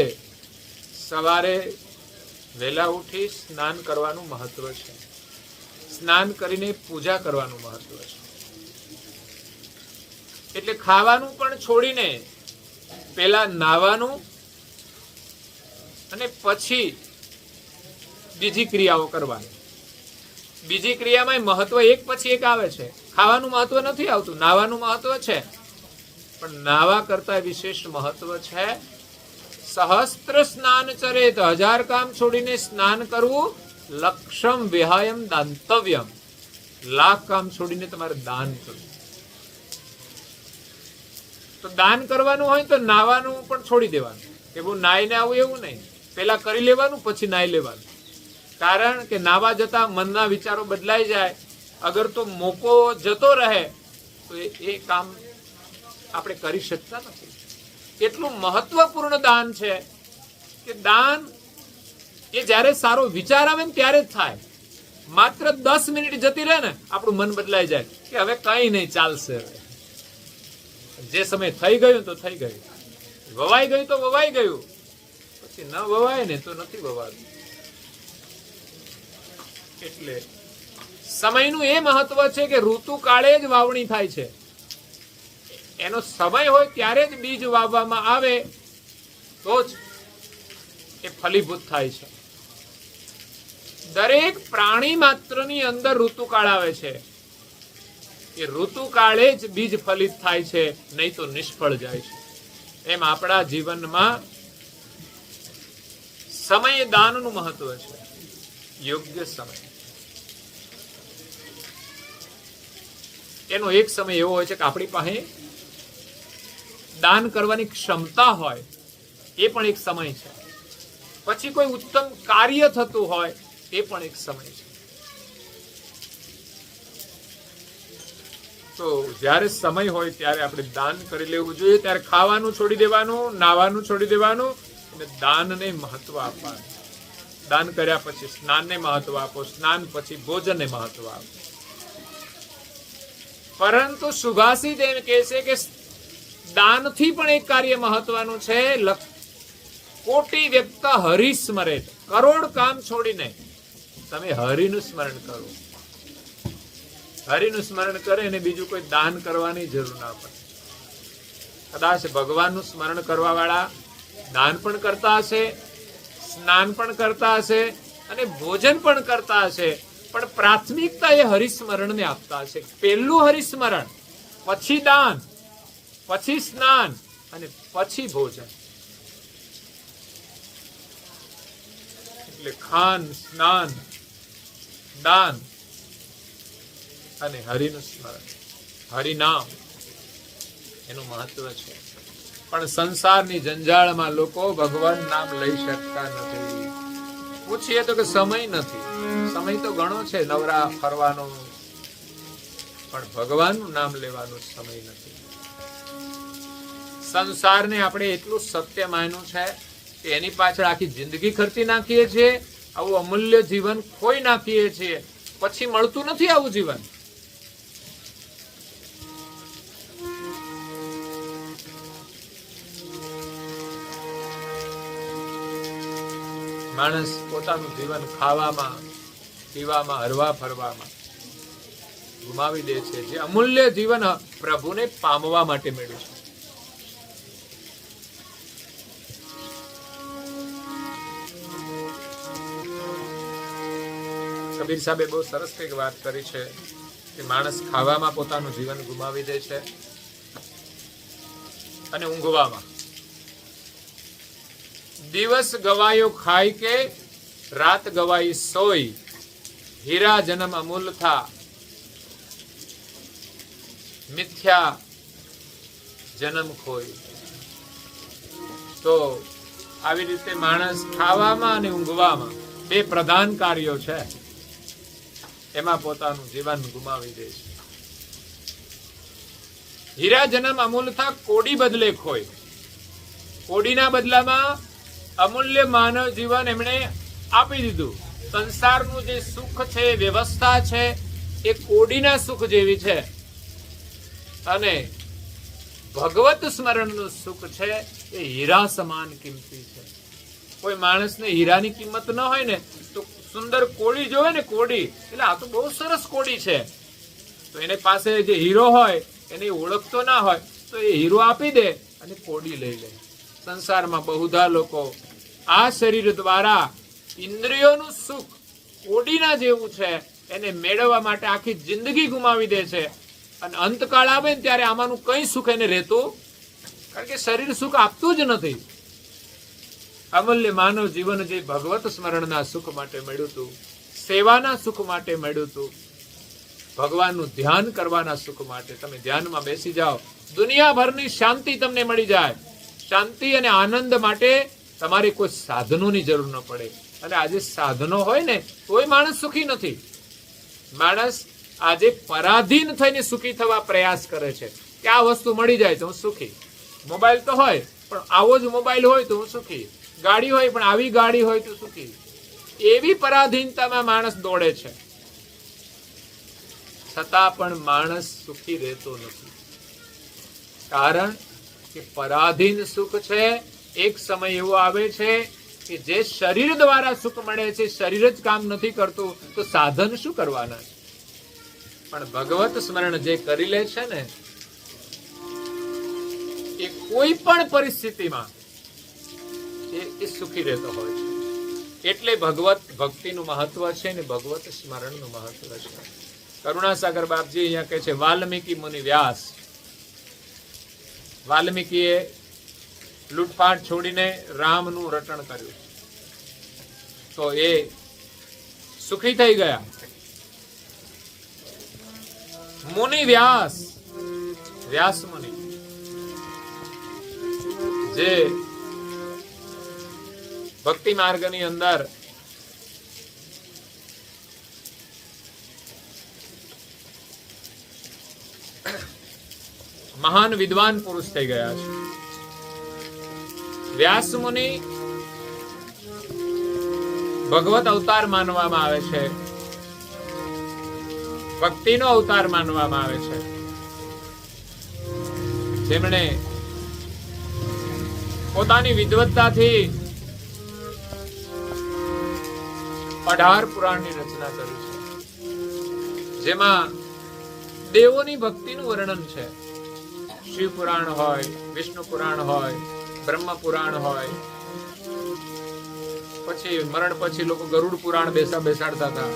સવારે વહેલા ઉઠી સ્નાન કરવાનું મહત્વ છે. સ્નાન કરીને પૂજા કરવાનું મહત્વ છે. એટલે ખાવાનું પણ છોડીને પેલા નાવાનું અને પછી બીજી ક્રિયાઓ કરવાની. બીજી ક્રિયામાં મહત્વ એક પછી એક આવે છે. ખાવાનું મહત્વ નથી આવતું, નાવાનું મહત્વ છે. પણ નાવા કરતા વિશેષ મહત્વ છે સહસ્ત્ર સ્નાન ચરેત. 1000 કામ છોડીને સ્નાન કરવું. લક્ષમ વિહાયમ દાંતવ્યમ. લાખ કામ છોડીને તમારે દાન કરવું. તો દાન કરવાનું હોય તો નાવાનું પણ છોડી દેવાનું. કે બહુ નાઈને આવું એવું નહીં, પેલા કરી લેવાનું પછી નાઈ લેવાનું. કારણ કે નાવા જતા મનના વિચારો બદલાઈ જાય. અગર તો મોકો જતો રહે તો એ કામ આપણે કરી શકતા નથી. એટલું મહત્વપૂર્ણ દાન છે કે દાન એ જ્યારે સારો વિચાર આવે ને ત્યારે જ થાય. માત્ર 10 મિનિટ જતી રહે ને આપણું મન બદલાઈ જાય કે હવે કઈ નહીં, ચાલશે. જે સમય થઈ ગયું તો થઈ ગયું, વવાઈ ગયું તો વવાઈ ગયું. પછી ન વવાય ને તો નથી વવાતું. એટલે સમયનું એ મહત્વ છે કે ઋતુ કાળે જ વાવણી થાય છે. એનો સમય હોય ત્યારે જ બીજ વાવવામાં આવે તો જ એ ફલીભૂત થાય છે. દરેક પ્રાણી માત્રની અંદર ઋતુકાળ આવે છે. એ ઋતુકાળે જ બીજ ફલિત થાય છે, નહીં તો નિષ્ફળ જાય છે. એમ આપણા જીવનમાં સમય દાનનું મહત્વ છે. યોગ્ય સમય. એનો એક સમય એવો હોય છે કે આપણી પાસે દાન કરવાની ક્ષમતા હોય, એ પણ એક સમય છે. પછી કોઈ ઉત્તમ કાર્ય થતું હોય એ પણ એક સમય છે. તો જ્યારે સમય હોય ત્યારે આપણે દાન કરી લેવું જોઈએ. ત્યારે ખાવાનું છોડી દેવાનું, નાવાનું છોડી દેવાનું અને દાનને મહત્વ આપવાનું. દાન કર્યા પછી સ્નાનને મહત્વ આપો, સ્નાન પછી ભોજનને મહત્વ આપો. પરંતુ સુભાષિત એમ કહે છે કે દાનથી પણ એક કાર્ય મહત્વનું છે. કોટી વ્યક્ત હરિસ્મરે. કરોડ કામ છોડીને તમે હરિનું સ્મરણ કરો. હરિનું સ્મરણ કરે અને બીજું કોઈ દાન કરવાની જરૂર ના પડે. કદાચ ભગવાનનું સ્મરણ કરવા વાળા દાન પણ કરતા હશે, સ્નાન પણ કરતા હશે અને ભોજન પણ કરતા હશે, પણ પ્રાથમિકતા એ હરિસ્મરણને આપતા હશે. પહેલું હરિસ્મરણ, પછી દાન, પછી સ્નાન અને પછી ભોજન. એટલે ખાન, સ્નાન, દાન અને હરિનું સ્મરણ, હરિનામ એનું મહત્વ છે. પણ સંસારની જંજાળમાં લોકો ભગવાન નામ લઈ શકતા નથી. પૂછીએ તો કે સમય નથી. સમય તો ઘણો છે નવરા ફરવાનો, પણ ભગવાનનું નામ લેવાનો સમય નથી. સંસારને આપણે એટલું સત્ય માન્યું છે કે એની પાછળ આખી જિંદગી ખર્ચી નાખીએ છીએ. આવું અમૂલ્ય જીવન ખોઈ નાખીએ છીએ, પછી મળતું નથી આવું જીવન. માણસ પોતાનું જીવન ખાવામાં, પીવામાં, હરવા ફરવામાં ગુમાવી દે છે, જે અમૂલ્ય જીવન પ્રભુને પામવા માટે મેળવ્યું છે. કબીર સાહેબે બહુ સરસ કંઈક વાત કરી છે કે માણસ ખાવામાં પોતાનું જીવન ગુમાવી દે છે અને ઊંઘવામાં. દિવસ ગવાયો ખાય કે રાત ગવાઈ સોઈ, હીરા જન્મ અમૂલ થા મિથ્યા જન્મ ખોઈ. તો આવી રીતે માણસ ખાવામાં અને ઊંઘવામાં બે પ્રધાન કાર્યો છે, એમાં પોતાનું જીવન ગુમાવી દે છે. હીરા જન્મ અમૂલ થા કોડી બદલે ખોઈ. કોડીના બદલામાં અમૂલ્ય માનવ જીવન એમણે આપી દીધું. સંસારનું જે સુખ છે, વ્યવસ્થા છે, એ કોડીના સુખ જેવી છે, અને ભગવત સ્મરણનું સુખ છે એ હીરા સમાન કિંમતી છે. કોઈ માણસને હીરાની કિંમત ન હોય ને તો સુંદર કોડી જોવે ને, કોડી એટલે આ તો બહુ સરસ કોડી છે, તો એને પાસે જે હીરો હોય એને ઓળખતો ના હોય તો એ હીરો આપી દે અને કોડી લઈ લે. સંસારમાં બહુધા લોકો આ શરીર દ્વારા ઇન્દ્રિયોનું સુખ કોડીના જેવું છે એને મેળવવા માટે આખી જિંદગી ગુમાવી દે છે, અને અંતકાળ આવે ને ત્યારે આમાંનું કઈ સુખ એને રહેતું, કારણ કે શરીર સુખ આપતું જ નથી. અમૂલ્ય માનવ જીવન જે ભગવત સ્મરણના સુખ માટે મળ્યું હતું, સેવાના સુખ માટે મળ્યું હતું, ભગવાનનું ધ્યાન કરવાના સુખ માટે તમે ધ્યાનમાં બેસી જાઓ, દુનિયાભરની શાંતિ તમને મળી જાય. શાંતિ અને આનંદ માટે તમારે કોઈ સાધનોની જરૂર ન પડે. અને આજે સાધનો હોય ને તોય માણસ સુખી નથી. માણસ આજે પરાધીન થઈને સુખી થવા પ્રયાસ કરે છે કે આ વસ્તુ મળી જાય તો હું સુખી. મોબાઈલ તો હોય પણ આવો જ મોબાઈલ હોય તો હું સુખી, ગાડી હોય પણ આવી ગાડી હોય તો સુખી. એવી પરાધીનતામાં માણસ દોડે છે, છતાં પણ માણસ સુખી રહેતો નથી. કારણ કે પરાધીન સુખ છે, એક સમય એવો આવે છે કે જે શરીર દ્વારા સુખ મળે છે, શરીર જ કામ નથી કરતું તો સાધન શું કરવાના છે. પણ ભગવત સ્મરણ જે કરી લે છે ને એ કોઈ પણ પરિસ્થિતિમાં એ સુખી રહેતો હોય છે. એટલે ભગવત ભક્તિનું મહત્વ છે ને ભગવત સ્મરણનું મહત્વ છે. કરુણાસાગર બાપજી અહીંયા કહે છે, વાલ્મીકી મુનિ વ્યાસ. વાલ્મીકીએ લૂંટફાટ છોડીને રામનું રટણ કર્યું તો એ સુખી થઈ ગયા. મુનિ વ્યાસ, વ્યાસ મુનિ જે ભક્તિ માર્ગની અંદર મહાન વિદ્વાન પુરુષ થઈ ગયા છે. વ્યાસ મુનિ ભગવત અવતાર માનવામાં આવે છે, ભક્તિનો અવતાર માનવામાં આવે છે. જેમણે પોતાની વિદ્વત્તાથી 18 પુરાણની રચના કરી છે, જેમાં દેવોની ભક્તિનું વર્ણન છે. શિવ પુરાણ હોય, વિષ્ણુ પુરાણ હોય, બ્રહ્મ પુરાણ હોય, પછી મરણ પછી લોકો ગરુડ પુરાણ બેસાડતા હતા.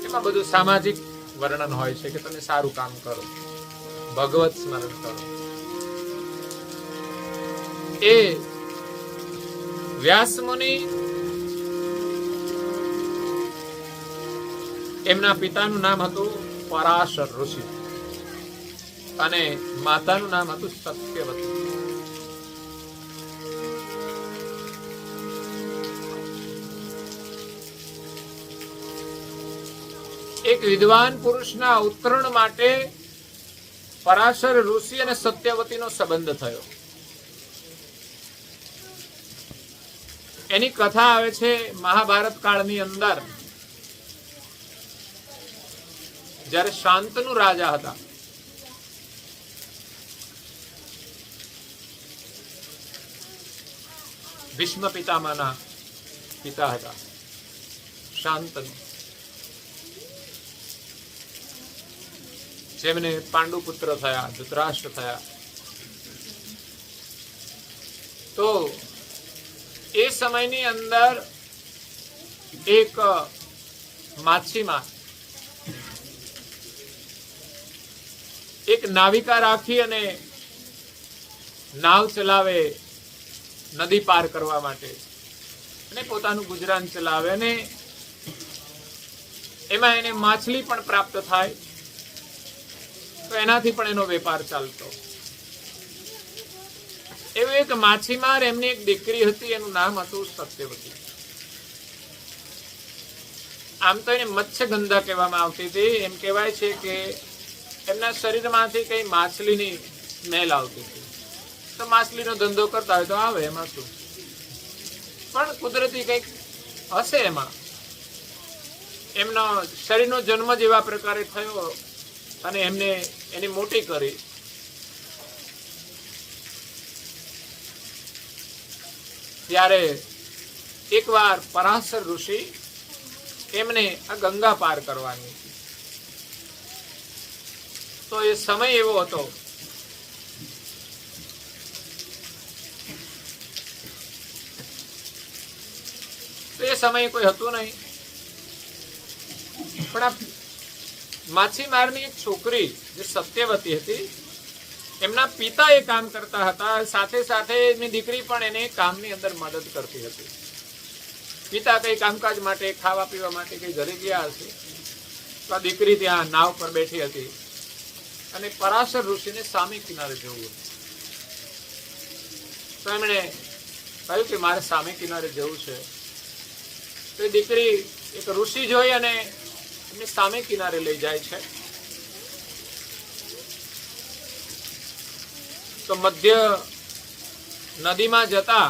એમાં બધું સામાજિક વર્ણન હોય છે કે તમે સારું કામ કરો, ભગવત સ્મરણ કરો. એ વ્યાસ મુનિ એમના પિતાનું નામ હતું પરાશર ઋષિ અને માતાનું નામ હતું સત્યવતી. એક વિદ્વાન પુરુષના ઉત્તરણ માટે પરાશર ઋષિ અને સત્યવતીનો સંબંધ થયો. એની કથા આવે છે મહાભારત કાળની અંદર, જ્યારે શાંતનુ રાજા હતા. ભીષ્મ પિતામહના પિતા હતા શાંતનુ, જેમને પાંડુ પુત્ર થયા, ધૃતરાષ્ટ્ર થયા. તો એ સમયની અંદર એક માછીમાર એક નાવિકા રાખી અને નાવ ચલાવે નદી પાર કરવા માટે, અને પોતાનું ગુજરાન ચલાવે, અને એમાં એને માછલી પણ પ્રાપ્ત થાય, તો એનાથી પણ એનો વેપાર ચાલતો. એવો એક માછીમાર, એમની એક દીકરી હતી, એનું નામ હતું સત્યવતી. આમ તો એને મત્સ્યગંધા કહેવામાં આવતી હતી. એમ કહેવાય છે કે એમના શરીરમાંથી કઈ માછલીની સ્મેલ આવતી હતી. તો માછલીનો ધંધો કરતા હોય તો આવે, એમાં શું, પણ કુદરતી કઈક હશે એમાં. એમનો શરીરનો જન્મ જ એવા પ્રકારે થયો અને એમને એની મોટી કરી. ત્યારે એકવાર પરાશર ઋષિ એમને આ ગંગા પાર કરવાની હતી. તો એ સમય એવો હતો એ સમયે કોઈ હતું નહીં, પણ આ માછીમારની એક છોકરી જે સત્યવતી હતી, એમના પિતા એ કામ કરતા હતા, સાથે સાથે એમની દીકરી પણ એને કામની અંદર મદદ કરતી હતી. પિતા કઈ કામકાજ માટે, ખાવા પીવા માટે કઈ ઘરે ગયા હશે, તો આ દીકરી ત્યાં નાવ પર બેઠી હતી અને પરાશર ઋષિને સામે કિનારે જવું હતું. તો એમણે કહ્યું કે મારે સામે કિનારે જવું છે. તો એ દીકરી એક ઋષિ જોઈ અને એમને સામે કિનારે લઈ જાય છે. તો મધ્ય નદીમાં જતા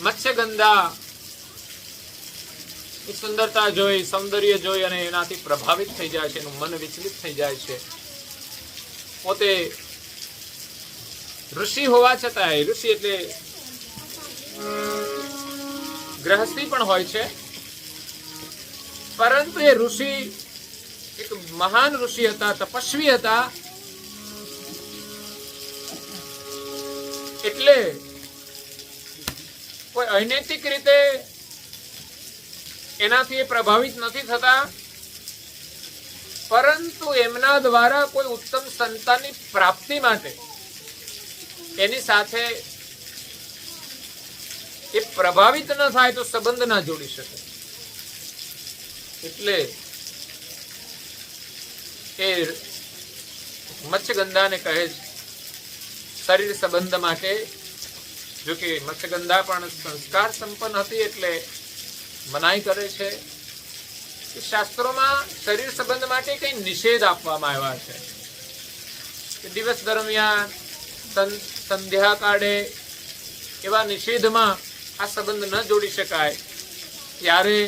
મત્સ્યગંધા ની સુંદરતા જોઈ, સૌંદર્ય જોઈ અને એનાથી પ્રભાવિત થઈ જાય છે, એનું મન વિચલિત થઈ જાય છે. પોતે ઋષિ હોવા છતાં, ઋષિ એટલે ગ્રહસ્થી પણ હોય છે, પરંતુ એ ઋષિ એક મહાન ઋષિ હતા, તપસ્વી હતા. એટલે કોઈ અનૈતિક રીતે એનાથી એ પ્રભાવિત નથી થતા, પરંતુ એમના દ્વારા કોઈ ઉત્તમ સંતાનની પ્રાપ્તિ માટે એની સાથે એ પ્રભાવિત ન થાય તો સંબંધ ના જોડી શકે. એટલે એ મત્સ્યગંધાને કહે છે શરીર સંબંધ માટે. જો કે મત્સ્યગંધા પણ સંસ્કાર સંપન્ન હતી એટલે મનાઈ કરે છે કે શાસ્ત્રોમાં શરીર સંબંધ માટે કઈ નિષેધ આપવામાં આવ્યા છે કે દિવસ દરમિયાન, સંધ્યા કાળે એવા નિષેધમાં આ સંબંધ ન જોડી શકાય. ત્યારે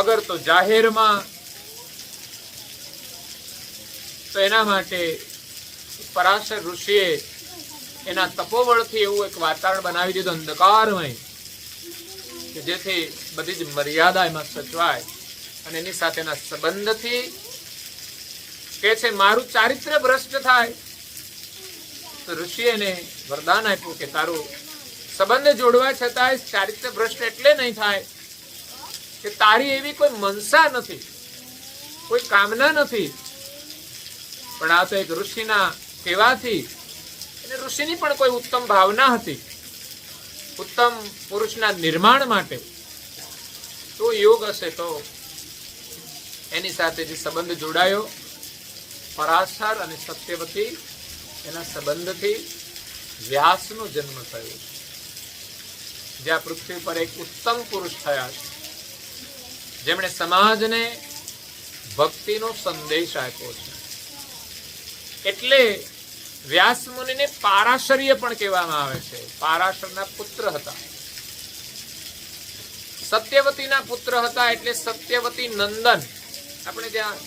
અગર તો જાહેરમાં, તો એના માટે પરાશર ઋષિએ એના તપોબળથી એવું એક વાતાવરણ બનાવી દીધું અંધકારમય, કે જેથી બધી જ મર્યાદા એમાં સચવાય અને એની સાથેના સંબંધથી કે છે મારું ચારિત્ર્ય ભ્રષ્ટ થાય. તો ઋષિએ એને વરદાન આપ્યું કે તારું સંબંધ જોડવા છતાંય ચારિત્ર્ય ભ્રષ્ટ એટલે નહીં થાય કે તારી એવી કોઈ મનસા નથી, કોઈ કામના નથી, પણ આ તો એક ઋષિના કહેવાથી અને ઋષિની પણ કોઈ ઉત્તમ ભાવના હતી ઉત્તમ પુરુષના નિર્માણ માટે. તો યોગ હશે તો એની સાથે જે સંબંધ જોડાયો પરાશર અને સત્યવતી એના સંબંધથી વ્યાસનો જન્મ થયો, જ્યાં પૃથ્વી પર એક ઉત્તમ પુરુષ થયા છે જેમણે સમાજને ભક્તિનો સંદેશ આપ્યો છે. એટલે વ્યાસ મુનિને પારાશર્ય પણ કહેવામાં આવે છે. પારાશરના પુત્ર હતા, સત્યવતીના પુત્ર હતા એટલે સત્યવતી નંદન. આપણે ત્યાં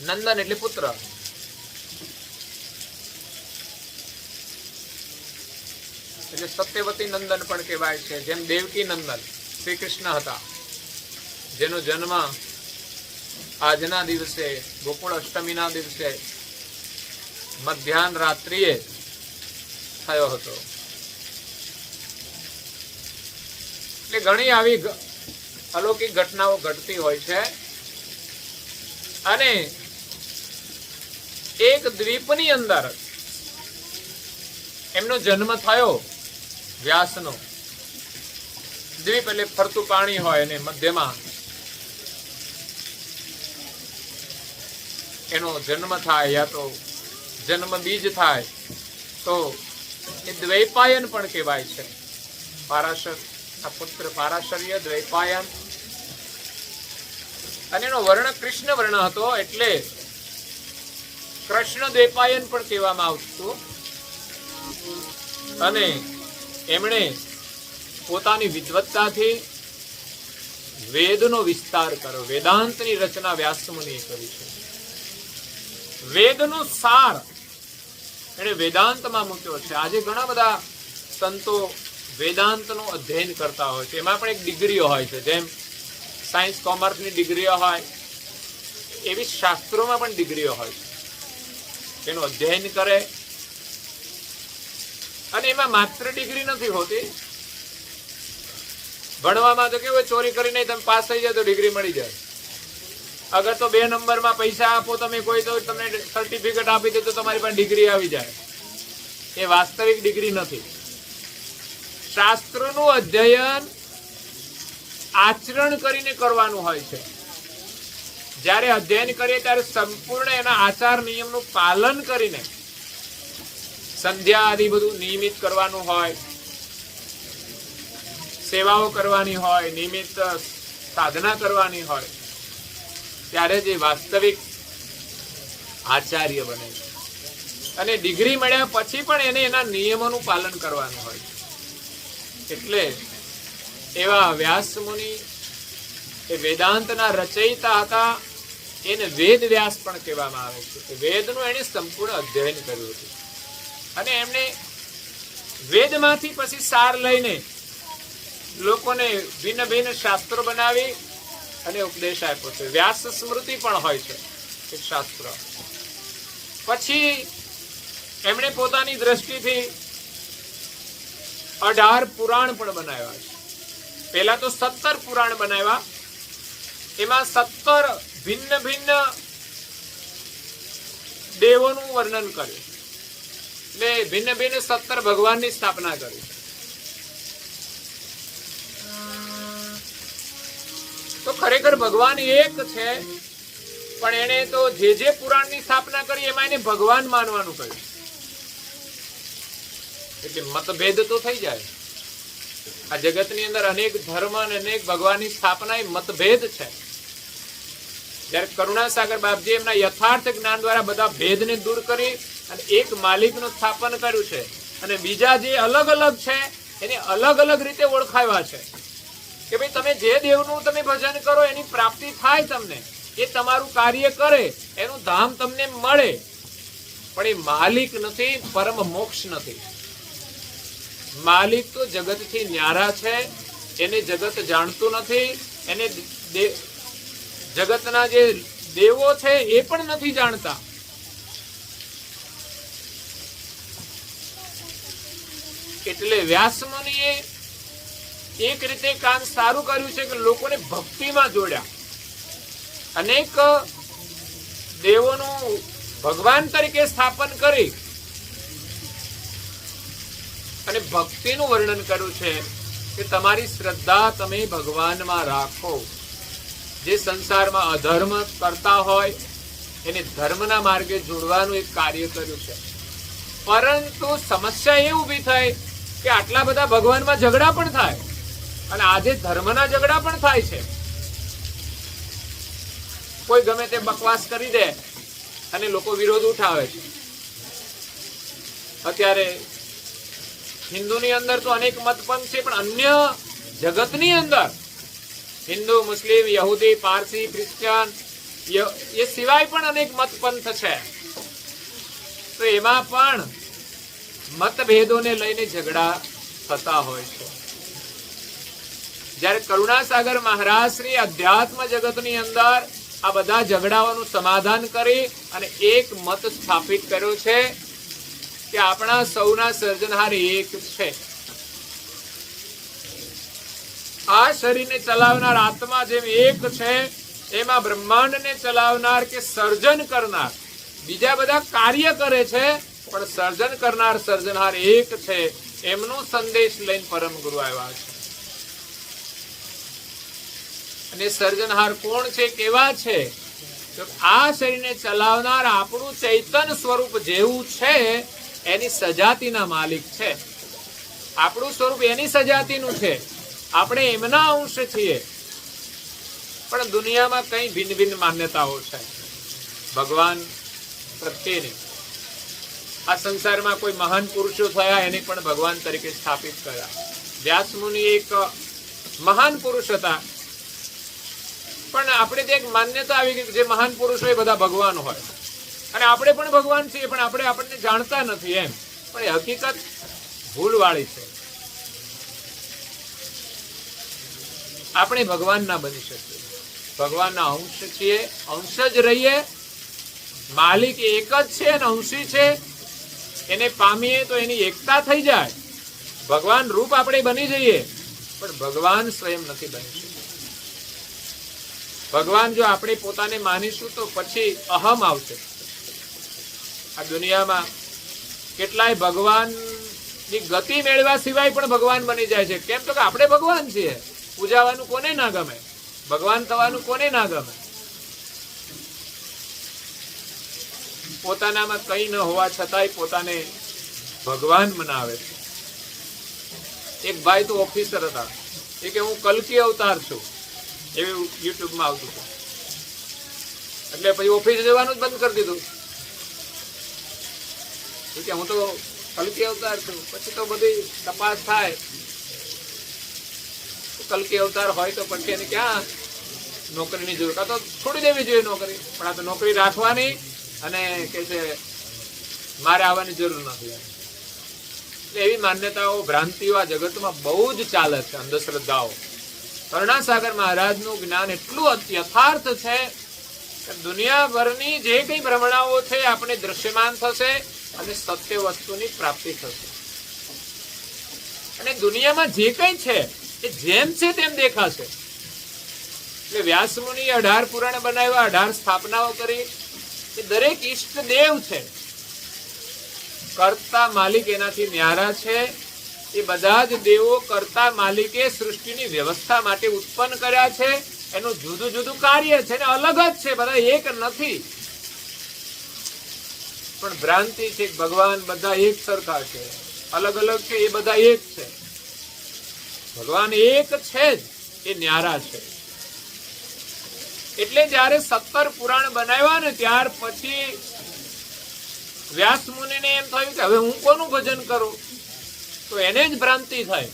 નંદન એટલે પુત્ર, એટલે સત્યવતી નંદન પણ કહેવાય છે. જેમ દેવકી નંદન શ્રી કૃષ્ણ હતા જેનો જન્મ આજના દિવસે ગોકુળ અષ્ટમીના દિવસે મધ્યાહન રાત્રિએ થયો હતો. એટલે ઘણી આવી અલૌકિક ઘટનાઓ ઘટતી હોય છે. અને એક દ્વીપની અંદર એમનો જન્મ થયો વ્યાસનો. દ્વીપ એટલે ફરતું પાણી હોય અને મધ્યમાં એનો જન્મ થાય યા તો જન્મ બીજ થાય તો એ દ્વૈપાયન પણ કહેવાય છે. પારાશર આ પુત્ર પારાશર્ય દ્વૈપાયન, અને એનો વર્ણ કૃષ્ણ વર્ણ હતો એટલે કૃષ્ણ દ્વૈપાયન પણ કહેવામાં આવતું. અને એમણે પોતાની વિદ્વત્તાથી વેદનો વિસ્તાર કર્યો. વેદાંતની રચના વ્યાસમુનિએ કરી છે. વેદનો સાર એને વેદાંતમાં મૂક્યો છે. આજે ઘણા બધા સંતો વેદાંતનો અધ્યયન કરતા હોય છે. એમાં પણ એક ડિગ્રીઓ હોય છે, જેમ સાયન્સ કોમર્સની ડિગ્રીઓ હોય એવી શાસ્ત્રોમાં પણ ડિગ્રીઓ હોય છે. એનું અધ્યયન કરે અને એમાં માત્ર ડિગ્રી નથી હોતી. ભણવામાં તો કેવું ચોરી કરીને તમે પાસ થઈ જાય તો ડિગ્રી મળી જાય. અગર તો 2 નંબરમાં પૈસા આપો તમે કોઈ તો તમને સર્ટિફિકેટ આપી દે તો તમારી પાસે ડિગ્રી આવી જાય. એ વાસ્તવિક ડિગ્રી નથી. શાસ્ત્રોનું અધ્યયન આચરણ કરીને કરવાનું હોય છે. જ્યારે અધ્યયન કરીએ ત્યારે સંપૂર્ણ એના આચાર નિયમનું પાલન કરીને સંધ્યા આદિ બધું નિયમિત કરવાનું હોય, સેવાઓ કરવાની હોય, નિયમિત સાધના કરવાની હોય, ત્યારે જે વાસ્તવિક આચાર્ય બને છે. અને ડિગ્રી મળ્યા પછી પણ એને એના નિયમોનું પાલન કરવાનું હોય. એટલે એવા વ્યાસ મુનિ એ વેદાંતના રચયિતા હતા. એને વેદ વ્યાસ પણ કહેવામાં આવે છે કે વેદનું એને સંપૂર્ણ અધ્યયન કર્યું હતું. અને એમણે વેદમાંથી પછી સાર લઈને લોકોને ભિન્ન ભિન્ન શાસ્ત્રો બનાવી અને ઉપદેશ આપ્યો છે. વ્યાસ સ્મૃતિ પણ હોય છે એક શાસ્ત્ર. પછી એમણે પોતાની દ્રષ્ટિથી 18 પુરાણ પણ બનાવ્યા છે. પહેલા તો 17 પુરાણ બનાવ્યા. એમાં 17 ભિન્ન ભિન્ન દેવોનું વર્ણન કર્યું. એટલે ભિન્ન ભિન્ન 17 ભગવાનની સ્થાપના કરી. તો ખરેખર ભગવાન એક છે, પણ એને તો જે પુરાણની સ્થાપના કરી એમાં એને ભગવાન માનવાનું કહ્યું. એટલે મતભેદ તો થઈ જાય. આ જગતની અંદર અનેક ધર્મ અને અનેક ભગવાનની સ્થાપના એ મતભેદ છે. જ્યારે કરુણાસાગર બાપજી એમના યથાર્થ જ્ઞાન દ્વારા બધા ભેદને દૂર કરી અને એક માલિકનું સ્થાપન કર્યું છે. અને બીજા જે અલગ અલગ છે એને અલગ અલગ રીતે ઓળખાવ્યા છે કે ભાઈ તમે જે દેવનું તમે ભજન કરો એની પ્રાપ્તિ થાય, તમને એ તમારું કાર્ય કરે, એનું ધામ તમને મળે, પણ એ માલિક નથી, પરમ મોક્ષ નથી. માલિક તો જગતથી ન્યારા છે, એને જગત જાણતું નથી, એને જગતના જે દેવો છે એ પણ નથી જાણતા. એટલે વ્યાસમુનિએ એક રીતે કામ સારું કર્યું છે કે લોકોને ભક્તિમાં જોડ્યા. અનેક દેવોનું ભગવાન તરીકે સ્થાપન કરી અને ભક્તિનું વર્ણન કર્યું છે કે તમારી શ્રદ્ધા તમે ભગવાનમાં રાખો. જે સંસારમાં અધર્મ કરતા હોય એને ધર્મના માર્ગે જોડવાનું એક કાર્ય કર્યું છે. પરંતુ સમસ્યા એ ઊભી થઈ કે આટલા બધા ભગવાનમાં ઝઘડા પણ થાય અને આજે ધર્મના ઝઘડા પણ થાય છે. કોઈ ગમે તે બકવાસ કરી દે અને લોકો વિરોધ ઉઠાવે છે. અત્યારે હિન્દુની અંદર તો અનેક મતપંથ છે, પણ અન્ય જગતની અંદર હિન્દુ, મુસ્લિમ, યહૂદી, પારસી, ક્રિશ્ચિયન એ સિવાય પણ અનેક મતપંથ છે. તો એમાં પણ મતભેદોને લઈને ઝઘડા થતા હોય છે. જ્યારે કરુણાસાગર મહારાજ શ્રી અધ્યાત્મ જગતની અંદર આ બધા ઝઘડાઓનું સમાધાન કરી અને એક મત સ્થાપિત કર્યો છે કે આપણા સૌના સર્જનહાર એક છે. આ શરીરને ચલાવનાર આત્મા જેમ એક છે, એમાં બ્રહ્માંડને ચલાવનાર કે સર્જન કરનાર બીજા બધા કાર્ય કરે છે, પણ સર્જન કરનાર સર્જનહાર એક છે. એમનો સંદેશ લઈને પરમ ગુરુ આવ્યા છે. અને સર્જનહાર કોણ છે, કેવા છે? તો આ શરીરને ચલાવનાર આપણું ચૈતન સ્વરૂપ જેવું છે એની સજાતિના માલિક છે. આપણું સ્વરૂપ એની સજાતિનું છે, આપણે એમના અંશ છીએ. પણ દુનિયામાં કઈ ભિન્ન ભિન્ન માન્યતાઓ છે ભગવાન પ્રત્યેની. આ સંસારમાં કોઈ મહાન પુરુષો થયા એને પણ ભગવાન તરીકે સ્થાપિત કર્યા. વ્યાસમુનિ એક મહાન પુરુષ હતા, પણ આપણે ત્યાં એક માન્યતા આવી ગઈ જે મહાન પુરુષો એ બધા ભગવાન હોય અને આપણે પણ ભગવાન છીએ, પણ આપણે આપણને જાણતા નથી એમ. પણ એ હકીકત ભૂલવાળી છે. આપણે ભગવાન ના બની શકીએ. ભગવાનના અંશ છીએ, અંશ જ રહીએ. માલિક એક જ છે અને અંશી છે. એને પામીએ તો એની એકતા થઈ જાય. ભગવાન રૂપ આપણે બની જઈએ, પણ ભગવાન સ્વયં નથી બની શકતા. ભગવાન જો આપણે પોતાને માનીશું તો પછી અહમ આવશે. આ દુનિયામાં કેટલાય ભગવાનની ગતિ મેળવ્યા સિવાય પણ ભગવાન બની જાય છે. કેમ? તો કે આપણે ભગવાન છીએ. પૂજાવાનું કોને ના ગમે? ભગવાન થવાનું કોને ના ગમે? પોતાનામાં કઈ ન હોવા છતાંય પોતાને ભગવાન મનાવે છે. એક ભાઈ તો ઓફિસર હતા, એ કે હું કલ્કી અવતાર છું, એવું યુટ્યુબમાં આવતું હતું. એટલે પછી ઓફિસ જવાનું જ બંધ કરી દીધું કે હું તો કલ્કી અવતાર છું. પછી તો બધી તપાસ થાય, કલ્કી અવતાર હોય તો પછી એને ક્યાં નોકરીની જરૂર, કાં તો છોડી દેવી જોઈએ નોકરી. પણ આ તો નોકરી રાખવાની અને કે છે મારે આવવાની જરૂર નથી. એટલે એવી માન્યતાઓ, ભ્રાંતિઓ આ જગતમાં બહુ જ ચાલે છે, અંધશ્રદ્ધાઓ. કરુણાસાગર મહારાજનું જ્ઞાન એટલું યથાર્થ છે કે દુનિયાભરની જે કઈ ભ્રમણાઓ છે આપણે દ્રશ્યમાન થશે અને સત્ય વસ્તુની પ્રાપ્તિ થશે. અને દુનિયામાં જે કઈ છે એ જેમ છે તેમ દેખાશે. એટલે વ્યાસમુનિ 18 પુરાણ બનાવ્યા, 18 સ્થાપનાઓ કરી. એ દરેક ઈષ્ટ દેવ છે, કર્તા માલિક એનાથી ન્યારા છે. એ બધા જ દેવો કર્તા માલિકે સૃષ્ટિની વ્યવસ્થા માટે ઉત્પન્ન કર્યા છે. એનું જુદું જુદું કાર્ય છે ને અલગ જ છે, બધા એક નથી. પણ ભ્રાંતિ છે ભગવાન બધા એક સરખા છે, અલગ અલગ છે, એ બધા એક છે. ભગવાન એક છે જ, એ ન્યારા છે. એટલે જયારે 17 પુરાણ બનાવ્યા ને ત્યાર પછી વ્યાસ મુનિને એમ થયું કે હવે હું કોનું ભજન કરું? તો એને જ ભ્રાંતિ થાય.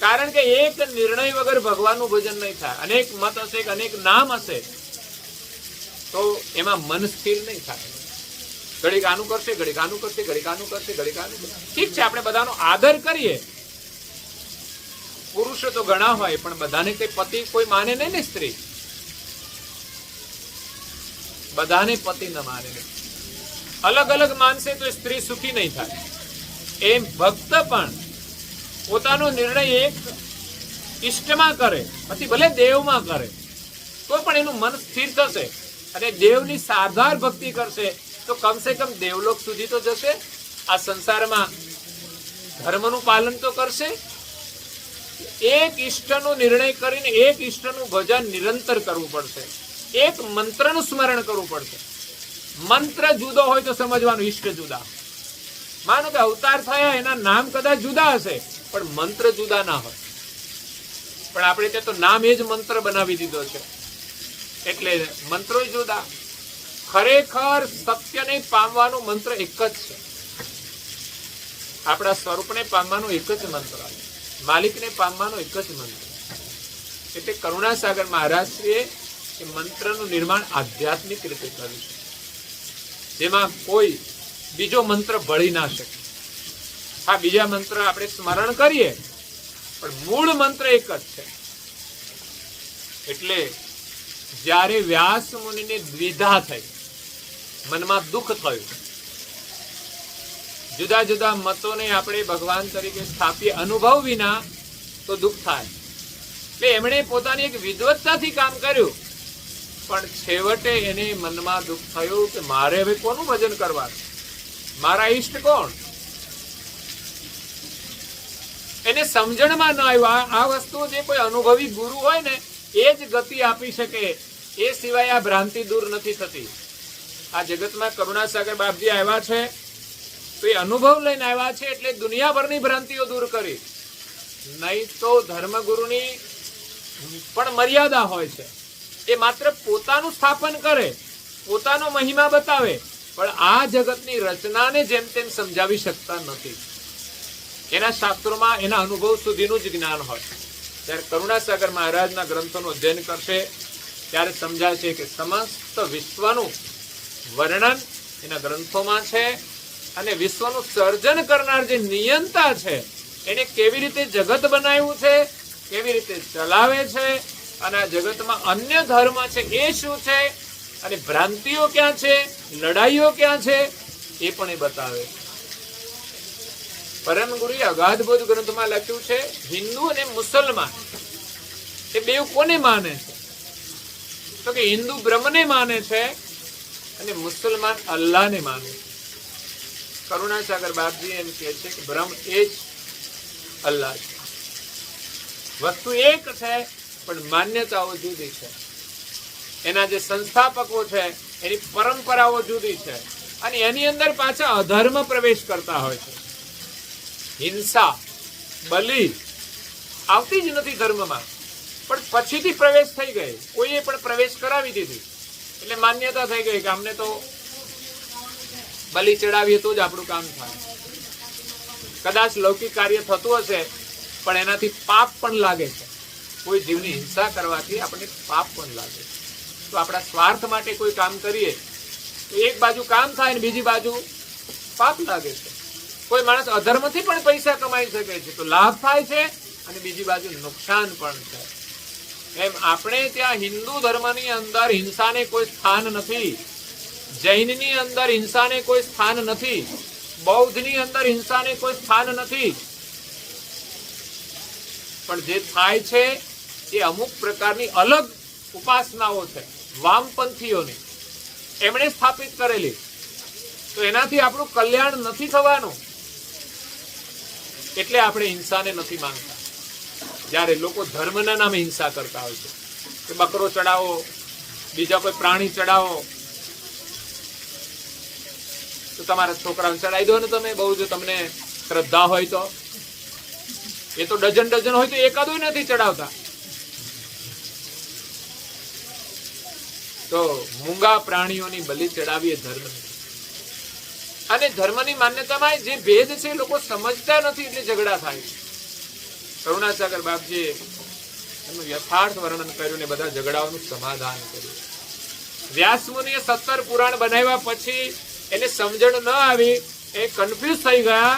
કારણ કે એક નિર્ણય વગર ભગવાનનું ભજન નહીં થાય. અનેક મત હશે, અનેક નામ હશે, તો એમાં મન સ્થિર નહીં થાય. ઘડીક આનું કરશે, ઘડીક આનું કરશે, ઘડીક આનું કરશે, ઘડીક આનું કરશે. ઠીક છે, આપણે બધાનો આદર કરીએ, પુરુષ તો ઘણા હોય, પણ બધાને કઈ પતિ કોઈ માને નહીં ને. સ્ત્રી બધાને પતિ ન માને. અલગ અલગ માનશે તો સ્ત્રી સુખી નહીં થાય. એમ ભક્ત પણ પોતાનો નિર્ણય એક ઈષ્ટમાં કરે, પછી ભલે દેવમાં કરે, તો પણ એનું મન સ્થિર થશે અને દેવની સાધાર ભક્તિ કરશે તો કમસે કમ દેવલોક સુધી તો જશે. આ સંસારમાં ધર્મનું પાલન તો કરશે. એક ઈષ્ટનો નિર્ણય કરીને એક ઈષ્ટનું ભજન નિરંતર કરવું પડશે. એક મંત્રનું સ્મરણ કરવું પડશે. મંત્ર જુદો હોય તો સમજવાનું ઈષ્ટ જુદા. માનો કે અવતાર થયા એના નામ કદાચ જુદા હશે, પણ મંત્ર જુદા ના હોય. પણ આપણે ત્યાં તો નામ એ જ મંત્ર બનાવી દીધો છે, એટલે મંત્રો જુદા. ખરેખર સત્યને પામવાનું મંત્ર એક જ છે. આપણા સ્વરૂપને પામવાનું એક જ મંત્ર, માલિકને પામવાનો એક જ મંત્ર. એટલે કરુણાસાગર મહારાજશ્રીએ એ મંત્રનું નિર્માણ આધ્યાત્મિક રીતે કર્યું છે, જેમાં કોઈ બીજો મંત્ર ભળી ના શકે. હા, બીજા મંત્ર આપણે સ્મરણ કરીએ, પણ મૂળ મંત્ર એક જ છે. એટલે જ્યારે વ્યાસ મુનિને દ્વિધા થઈ, મનમાં દુઃખ થયું, જુદા જુદા મતોને આપણે ભગવાન તરીકે સ્થાપીએ અનુભવ વિના તો દુઃખ થાય. એટલે એમણે પોતાની એક વિદ્વત્તાથી કામ કર્યું, પણ છેવટે એને મનમાં દુઃખ થયું કે મારે હવે કોનું ભજન કરવાનું, મારા ઈષ્ટ કોણ? એને સમજણમાં ન આવ્યું. આ વસ્તુ જે કોઈ અનુભવી ગુરુ હોય ને એ જ ગતિ આપી શકે, એ સિવાય આ ભ્રાંતિ દૂર નથી થતી. આ જગતમાં કરુણાસાગર બાપજી આવ્યા છે તો એ અનુભવ લઈને આવ્યા છે, એટલે દુનિયાભરની ભ્રાંતિઓ દૂર કરી. નહીં તો ધર્મગુરુની પણ મર્યાદા હોય છે. એ માત્ર પોતાનું સ્થાપન કરે, પોતાનો મહિમા બતાવે, પણ આ જગતની રચનાને જેમ તેમ સમજાવી શકતા નથી. એના શાસ્ત્રોમાં એના અનુભવ સુધીનું જ જ્ઞાન હોય. ત્યારે કરુણાસાગર મહારાજના ગ્રંથોનું અધ્યયન કરશે ત્યારે સમજાશે કે સમસ્ત વિશ્વનું વર્ણન એના ગ્રંથોમાં છે, અને વિશ્વનું સર્જન કરનાર જે નિયંતા છે એને કેવી રીતે જગત બનાવ્યું છે, કેવી રીતે ચલાવે છે, અને આ જગતમાં અન્ય ધર્મ છે એ શું છે, અને ભ્રાંતિઓ ક્યાં છે, લડાઈઓ ક્યાં છે, એ પણ એ બતાવે. પરમ ગુરુએ અગાધબોધ ગ્રંથમાં લખ્યું છે હિન્દુ અને મુસલમાન એ બેવ કોને માને છે? તો કે હિન્દુ બ્રહ્મને માને છે અને મુસલમાન અલ્લાહને માને છે. કરુણાસાગર બાપજી એમ કહે છે કે બ્રહ્મ એ જ અલ્લાહ છે. વસ્તુ એક છે, પણ માન્યતાઓ જુદી છે. એના જે સંસ્થાપકો છે એની પરંપરાઓ જુદી છે, અને એની અંદર પાછા અધર્મ પ્રવેશ કરતા હોય છે. હિંસા, બલિ આવતી જ નથી ધર્મમાં, પણ પછીથી પ્રવેશ થઈ ગઈ. કોઈએ પણ પ્રવેશ કરાવી દીધી એટલે માન્યતા થઈ ગઈ કે અમને તો બલિ ચડાવીએ તો જ આપણું કામ થાય. કદાચ લૌકિક કાર્ય થતું હશે, પણ એનાથી પાપ પણ લાગે છે. કોઈ જીવની હિંસા કરવાથી આપણને પાપ પણ લાગે છે. તો આપણા સ્વાર્થ માટે કોઈ કામ કરીએ તો એક બાજુ કામ થાય ને બીજી બાજુ પાપ લાગે છે. કોઈ માણસ અધર્મથી પણ પૈસા કમાઈ શકે છે તો લાભ થાય છે, અને બીજી બાજુ નુકસાન પણ છે. એમ આપણે ત્યાં હિન્દુ ધર્મની અંદર હિંસાને કોઈ સ્થાન નથી, જૈનની અંદર હિંસાને કોઈ સ્થાન નથી, બૌદ્ધની અંદર હિંસાને કોઈ સ્થાન નથી. પણ જે થાય છે એ અમુક પ્રકારની અલગ ઉપાસનાઓ છે વામપંથીઓની, એમણે સ્થાપિત કરેલી. તો એનાથી આપણું કલ્યાણ નથી થવાનું, એટલે આપણે હિંસાને નથી માનતા. જ્યારે લોકો ધર્મના નામે હિંસા કરતા હોય છે કે બકરો ચડાવો, બીજા કોઈ પ્રાણી ચડાવો, તો તમારા છોકરાને ચડાવી દો ને તમે, બહુ જો તમને શ્રદ્ધા હોય તો. એ તો ડઝન ડઝન હોય તો એકાદું નથી ચડાવતા. તો મૂંગા પ્રાણીઓની બલિ ચડાવી એ ધર્મ નથી. અને ધર્મની માન્યતામાં જે ભેદ છે લોકો સમજતા નથી, એટલે ઝઘડા થાય. કરુણાસાગર બાપજીએ એનું યથાર્થ વર્ણન કર્યું ને બધા ઝઘડાઓનું સમાધાન કર્યું. વ્યાસ મુનિએ 17 પુરાણ બનાવ્યા પછી એને સમજણ ન આવી, એ કન્ફ્યુઝ થઈ ગયા,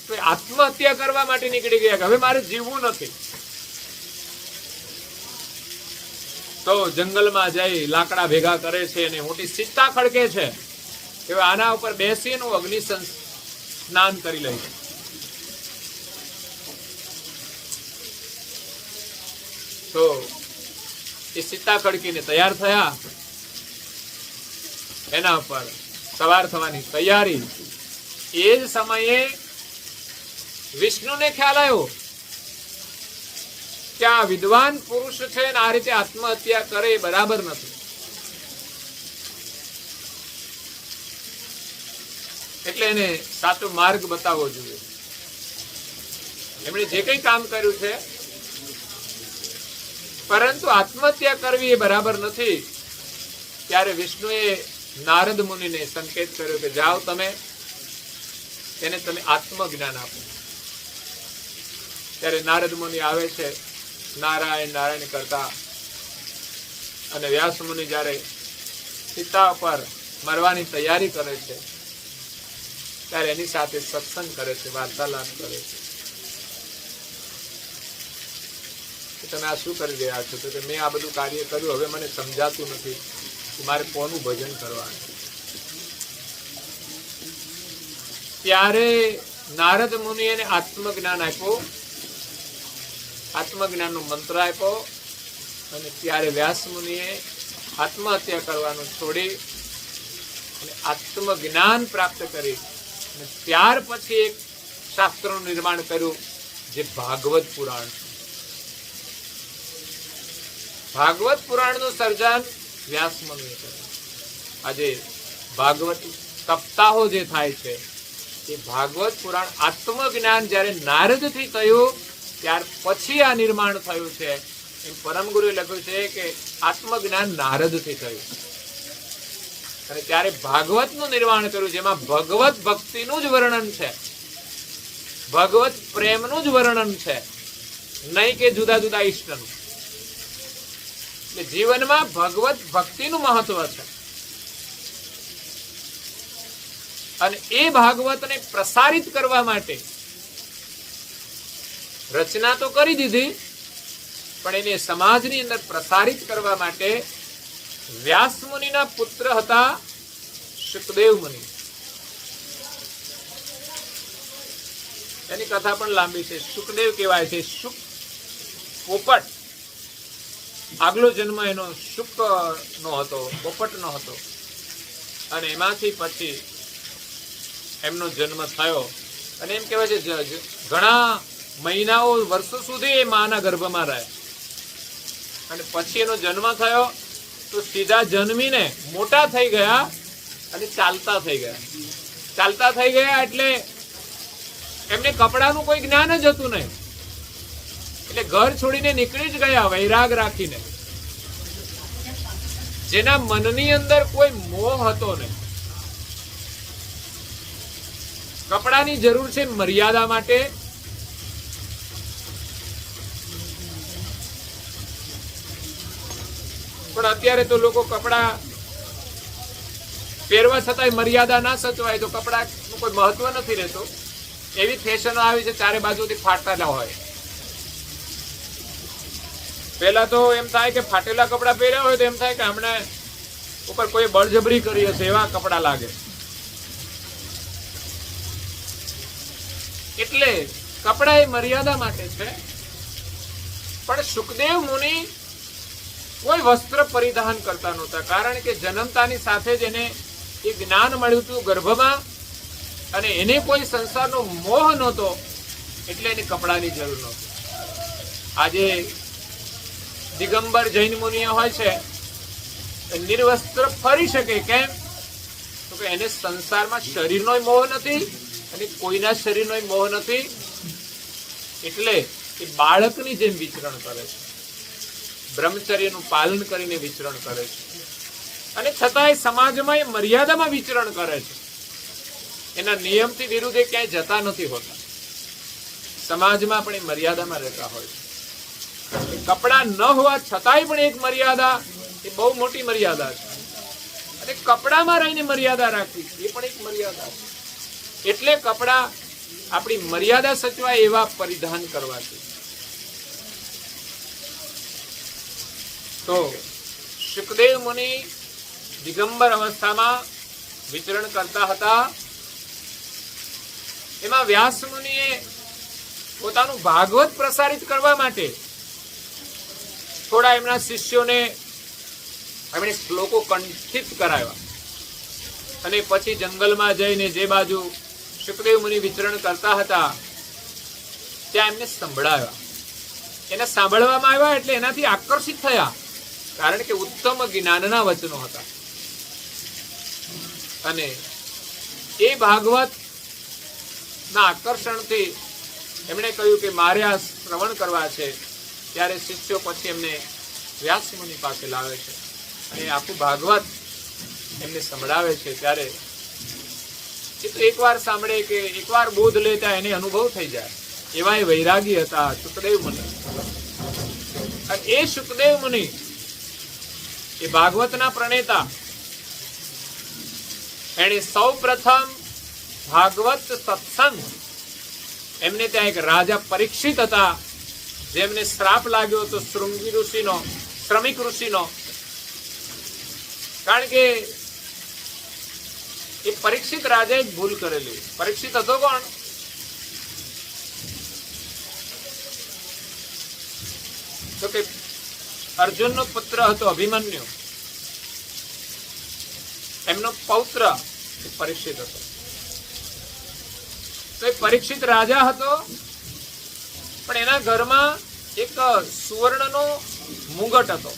તો આત્મહત્યા કરવા માટે નીકળી ગયા કે હવે મારે જીવવું નથી. તો જંગલમાં જઈ લાકડા ભેગા કરે છે અને મોટી સીતા ખડકે છે કે આના ઉપર બેસીને અગ્નિ સ્નાન કરી લઈશ. તો એ સીતા ખડકીને તૈયાર થયા, એના ઉપર સવાર થવાની તૈયારી. એ જ સમયે વિષ્ણુને ખ્યાલ આવ્યો કે આ વિદ્વાન પુરુષ છે ને આ રીતે આત્મહત્યા કરે એ બરાબર નથી. એટલે એને સાચો માર્ગ બતાવવો જોઈએ. એમણે જે કઈ કામ કર્યું છે, પરંતુ આત્મહત્યા કરવી એ બરાબર નથી. ત્યારે વિષ્ણુએ નારદ મુનિને સંકેત કર્યો કે જાઓ તમે એને તમે આત્મજ્ઞાન આપો. ત્યારે નારદ મુનિ આવે છે નારાયણ નારાયણ કરતા, અને વ્યાસ મુનિ જયારે સીતા પર મરવાની તૈયારી કરે છે ત્યારે એની સાથે સત્સંગ કરે છે, વાર્તાલાપ કરે છે. તમે આ શું કરી રહ્યા છો? તો કે મેં આ બધું કાર્ય કર્યું, હવે મને સમજાતું નથી કે મારે કોનું ભજન કરવાનું. ત્યારે નારદ મુનિ એને આત્મજ્ઞાન આપ્યું, આત્મજ્ઞાનનો મંત્ર આપ્યો. અને ત્યારે વ્યાસ મુનિએ આત્મહત્યા કરવાનું છોડી અને આત્મજ્ઞાન પ્રાપ્ત કરી. અને ત્યાર પછી એક શાસ્ત્રનું નિર્માણ કર્યું જે ભાગવત પુરાણ. ભાગવત પુરાણનું સર્જન વ્યાસ મુનિએ કર્યું. આજે ભાગવત સપ્તાહો જે થાય છે એ ભાગવત પુરાણ આત્મજ્ઞાન જ્યારે નારદથી થયું ત્યાર પછી આ નિર્માણ થયું છે. એમ પરમ ગુરુએ લખ્યું છે કે આત્મજ્ઞાન નારદથી થયું. અને ત્યારે ભાગવતનું નિર્માણ કર્યું જેમાં ભગવત ભક્તિનું જ વર્ણન છે, ભગવત પ્રેમનું જ વર્ણન છે, નહીં કે જુદા જુદા ઈષ્ટનું. એટલે જીવનમાં ભગવત ભક્તિનું મહત્વ છે. અને એ ભાગવતને પ્રસારિત કરવા માટે રચના તો કરી દીધી, પણ એને સમાજની અંદર પ્રસારિત કરવા માટે વ્યાસ મુનિના પુત્ર હતા શુકદેવ મુનિ. એની કથા પણ લાંબી છે. શુકદેવ કહેવાય છે. શુક પોપટ, આગલો જન્મ એનો શુક નો હતો, પોપટ નો હતો. અને એમાંથી પછી એમનો જન્મ થયો. અને એમ કહેવાય છે ઘણા મહિનાઓ વર્ષો સુધી એ માના ગર્ભમાં રહ્યા. અને પછી એનો જન્મ થયો તો સીધા જન્મીને મોટા થઈ ગયા અને ચાલતા થઈ ગયા. ચાલતા થઈ ગયા એટલે એમને કપડાનું કોઈ જ્ઞાન જ હતું નહીં. એટલે ઘર છોડીને નીકળી જ ગયા વૈરાગ રાખીને. જેના મનની અંદર કોઈ મોહ હતો નહીં. કપડાની જરૂર છે મર્યાદા માટે, પણ અત્યારે તો લોકો કપડા પહેરવા છતાંય મર્યાદા ના સચવાય તો કપડાનું કોઈ મહત્વ નથી રહેતો. એવી ફેશનો આવી છે, ચારે બાજુથી ફાટેલા હોય. પેલા તો એમ થાય કે ફાટેલા કપડા પહેર્યા હોય તો એમ થાય કે હમણાં ઉપર કોઈ બળજબરી કરી હશે એવા કપડા લાગે. એટલે કપડા એ મર્યાદા માટે છે. પણ શુકદેવ મુનિ કોઈ વસ્ત્ર પરિધાન કરતા નહોતા, કારણ કે જન્મતાની સાથે જ એને એ જ્ઞાન મળ્યું હતું ગર્ભમાં, અને એને કોઈ સંસારનો મોહ નહોતો, એટલે એને કપડાની જરૂર નહોતી. આજે દિગંબર જૈન મુનિઓ હોય છે નિર્વસ્ત્ર ફરી શકે. કેમ? તો કે એને સંસારમાં શરીરનો મોહ નથી અને કોઈના શરીરનો મોહ નથી. એટલે એ બાળકની જેમ વિચરણ કરે છે, બ્રહ્મચર્યનું પાલન કરીને વિચરણ કરે છે. અને છતાંય સમાજમાં એ મર્યાદામાં વિચરણ કરે છે. એના નિયમથી વિરુદ્ધ ક્યાંય જતા નથી હોતા. સમાજમાં પણ એ મર્યાદામાં રહેતા હોય છે. કપડા ન હોવા છતાંય પણ એક મર્યાદા, એ બહુ મોટી મર્યાદા છે. અને કપડામાં રહીને મર્યાદા રાખવી એ પણ એક મર્યાદા છે. એટલે કપડા આપણી મર્યાદા સચવાય એવા પરિધાન કરવા છે. તો શુકદેવ મુનિ દિગંબર અવસ્થામાં વિચરણ કરતા હતા. એમાં વ્યાસ મુનિએ પોતાનું ભાગવત પ્રસારિત કરવા માટે થોડા એમના શિષ્યોને એમણે શ્લોકો કંઠિત કરાવ્યા અને પછી જંગલમાં જઈને જે બાજુ શુકદેવ મુનિ વિચરણ કરતા હતા ત્યાં એમને સંભળાવ્યા. એને સાંભળવામાં આવ્યા એટલે એનાથી આકર્ષિત થયા, કારણ કે ઉત્તમ જ્ઞાનના વચનો હતા. અને એ ભાગવત ના આકર્ષણથી એમણે કહ્યું કે મારે આ શ્રવણ કરવા છે. ત્યારે શિષ્યો પછી એમને વ્યાસ મુનિ પાસે લાવે છે અને આખું ભાગવત એમને સંભળાવે છે. ત્યારે એ તો એકવાર સાંભળે કે એકવાર બોધ લેતા એને અનુભવ થઈ જાય એવા એ વૈરાગી હતા શુકદેવ મુનિ. અને એ શુકદેવ મુનિ એ ભાગવતના પ્રણેતા, એને સૌ પ્રથમ ભાગવત સત્સંગ, એમને ત્યાં એક રાજા પરીક્ષિત હતા જેમને શ્રાપ લાગ્યો હતો શ્રૃંગી ઋષિનો, શ્રમિક ઋષિનો. કારણ કે એ પરીક્ષિત રાજાએ ભૂલ કરેલી. પરીક્ષિત હતો કોણ? તો કે અર્જુનનો પુત્ર હતો અભિમન્યુ, એમનો પૌત્ર પરીક્ષિત હતો. તો એ પરીક્ષિત રાજા હતો, પણ એના ઘરમાં એક સુવર્ણનો મુગટ હતો.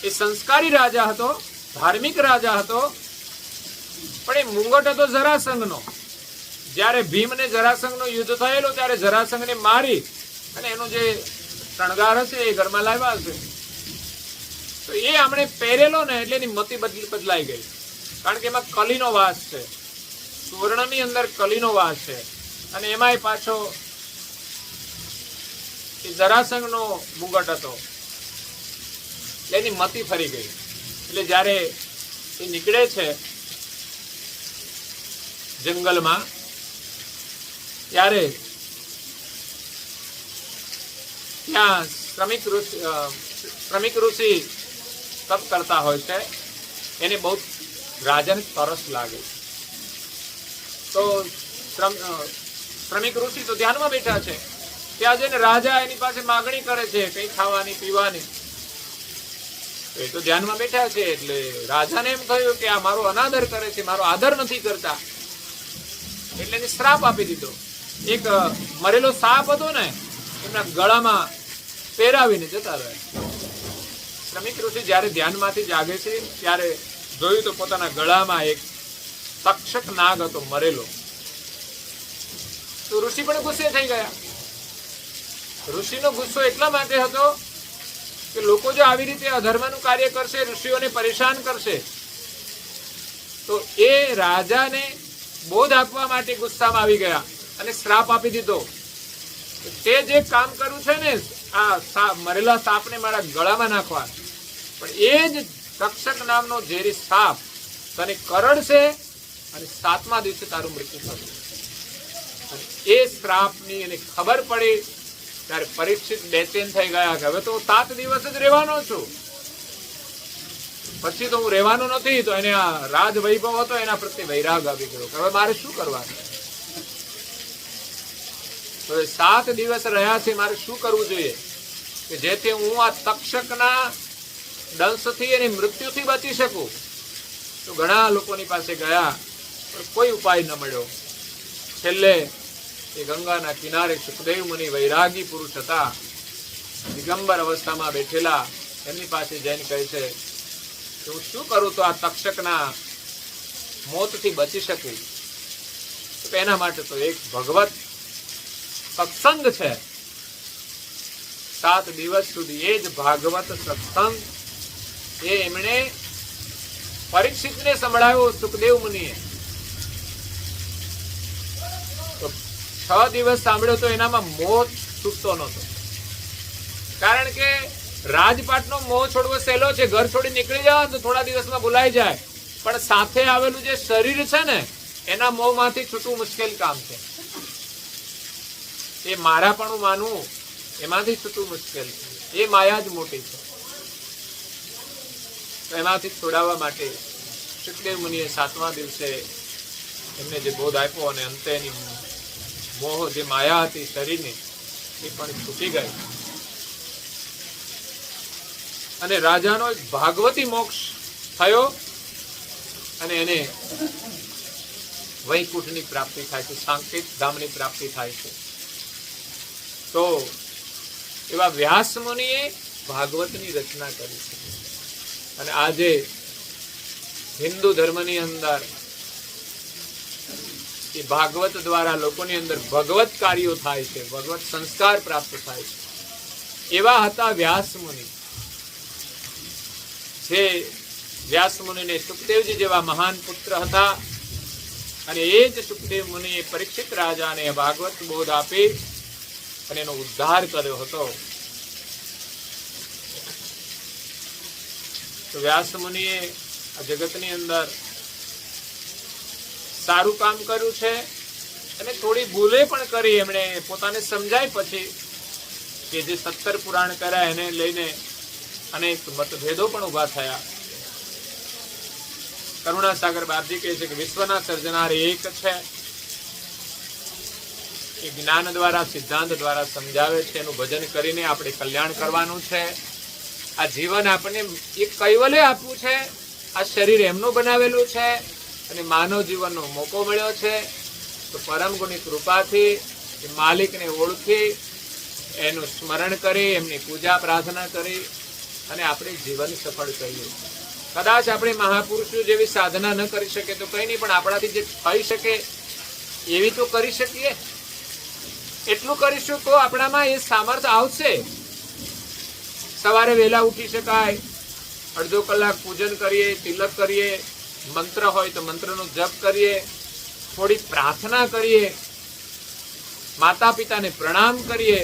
એ સંસ્કારી રાજા હતો, ધાર્મિક રાજા હતો, પણ એ મુગટ હતો જરાસંઘનો. જ્યારે ભીમ ને જરાસંઘનો યુદ્ધ થયેલો ત્યારે જરાસંઘને મારી અને એનો જે શણગાર હશે એ ઘરમાં લાવ્યા હશે. તો એ આમણે પહેરેલો ને એટલે એની મતિ બદલાઈ ગઈ, કારણ કે એમાં કલીનો વાસ છે, સુવર્ણની અંદર કલીનો વાસ છે. અને એમાંય પાછો એ જરાસંઘનો મુગટ હતો, એની મતિ ફરી ગઈ. એટલે જ્યારે એ નીકળે છે જંગલમાં ત્યારે ત્યાં શ્રમિક ઋષિ તપ કરતા હોય છે. એને બહુ રાજાને તરસ લાગે. તો શ્રમિક ઋષિ તો ધ્યાનમાં બેઠા છે. ત્યાં જઈને રાજા એની પાસે માગણી કરે છે કઈ ખાવાની પીવાની. એ તો ધ્યાનમાં બેઠા છે એટલે રાજાને એમ થયું કે આ મારો અનાદર કરે છે, મારો આદર નથી કરતા, એટલે એને શ્રાપ આપી દીધો. એક મરેલો સાપ હતો ને એમના ગળામાં પહેરાવીને જતા રહે. શ્રમિક ઋષિ જયારે ધ્યાનમાંથી જાગે છે ત્યારે જોયું તો પોતાના ગળામાં એક તક્ષક નાગ હતો મરેલો. તો ઋષિ પણ ગુસ્સે થઈ ગયા. ઋષિનો ગુસ્સો એટલા માટે હતો કે લોકો જો આવી રીતે અધર્મનું કાર્ય કરશે, ઋષિઓને પરેશાન કરશે, તો એ રાજાને બોધ આપવા માટે ગુસ્સામાં આવી ગયા અને શ્રાપ આપી દીધો. તે જે કામ કર્યું છે ને, આ મરેલા સાપને મારા ગળામાં નાખવા, પણ એ જ તક્ષક નામનો ઝેરી સાપ તને કરડશે અને 7મા દિવસે તારું મૃત્યુ થશે. એ શ્રાપની એને ખબર પડી ત્યારે પરીક્ષિત બેચેન થઈ ગયા કે હવે તો 7 દિવસ જ રહેવાનો છું, પછી તો હું રહેવાનો નથી. તો એને આ રાજ વૈભવ હતો એના પ્રત્યે વૈરાગ આવી ગયો કે હવે મારે શું કરવાનું? હવે 7 દિવસ રહ્યા છે, મારે શું કરવું જોઈએ કે જેથી હું આ તક્ષકના દંશથી અને મૃત્યુથી બચી શકું? તો ઘણા લોકોની પાસે ગયા પણ કોઈ ઉપાય ન મળ્યો. છેલ્લે એ ગંગાના કિનારે સુખદેવ મુનિ વૈરાગી પુરુષ હતા, દિગંબર અવસ્થામાં બેઠેલા, એમની પાસે જઈને કહે છે કે હું શું કરું તો આ તક્ષકના મોતથી બચી શકું? તો એના માટે તો એક ભગવત સત્સંગ છે. 7 દિવસ સુધી એ જ ભાગવત સત્સંગ એ એમણે પરીક્ષિતને સંભળાવ્યો સુખદેવ મુનિએ. તો 6 દિવસ સાંભળ્યો તો એનામાં મોહ છૂટતો નહોતો, કારણ કે રાજપાટનો મોહ છોડવો સહેલો છે. ઘર છોડી નીકળી જાવ તો થોડા દિવસમાં ભૂલાઈ જાય, પણ સાથે આવેલું જે શરીર છે ને એના મોહમાંથી છૂટવું મુશ્કેલ કામ છે. એ મારાપણું માનવું એમાંથી છૂટવું મુશ્કેલ છે. એ માયા જ મોટી છે. તો એમાંથી છોડાવવા માટે સુખદેવ મુનિએ 7મા દિવસે એમને જે બોધ આપ્યો અને અંતે એની મોહ જે માયા હતી શરીરની એ પણ છૂટી ગઈ અને રાજાનો ભાગવતી મોક્ષ થયો અને એને વૈકુંઠની પ્રાપ્તિ થાય છે, સાંકેત ધામની પ્રાપ્તિ થાય છે. તો એવા વ્યાસ મુનિએ ભાગવતની રચના કરી છે અને આજે હિન્દુ ધર્મની અંદર એ ભાગવત દ્વારા લોકોની અંદર ભગવત કાર્યો થાય છે, ભગવત સંસ્કાર પ્રાપ્ત થાય છે. એવા હતા વ્યાસ મુનિ. જે વ્યાસ મુનિને સુખદેવજી જેવા મહાન પુત્ર હતા અને એ જ સુખદેવ મુનિએ પરીક્ષિત રાજાને ભાગવત બોધ આપી અને એનો ઉદ્ધાર કર્યો હતો. તો વ્યાસ મુનિએ આ જગતની અંદર સારું કામ કર્યું છે અને થોડી ભૂલે પણ કરી. એમણે પોતાને સમજાય પછી કે જે 17 પુરાણ કર્યા એને લઈને અનેક મતભેદો પણ ઉભા થયા. કરુણાસાગર બાપજી કહે છે કે વિશ્વના સર્જનાર એક છે. એ જ્ઞાન દ્વારા સિદ્ધાંત દ્વારા સમજાવે છે. એનું ભજન કરીને આપણે કલ્યાણ કરવાનું છે. આ જીવન આપણને એક કૈવલ્ય આપવું છે. આ શરીર એમનું બનાવેલું છે અને માનવ જીવનનો મોકો મળ્યો છે. તો પરમ ગુણની કૃપાથી એ માલિકને ઓળખી એનું સ્મરણ કરી એમની પૂજા પ્રાર્થના કરી અને આપણે જીવન સફળ કરીએ. કદાચ આપણે મહાપુરુષો જેવી સાધના ન કરી શકે તો કંઈ નહીં, પણ આપણાથી જે થઈ શકે એવી તો કરી શકીએ. એટલું કરીશું તો આપણામાં એ સામર્થ્ય આવશે. સવારે વહેલા ઉઠી શકાય, અડધો કલાક પૂજન કરીએ, તિલક કરીએ, મંત્ર હોય તો મંત્રનો જપ કરીએ, થોડી પ્રાર્થના કરીએ, માતા પિતાને પ્રણામ કરીએ,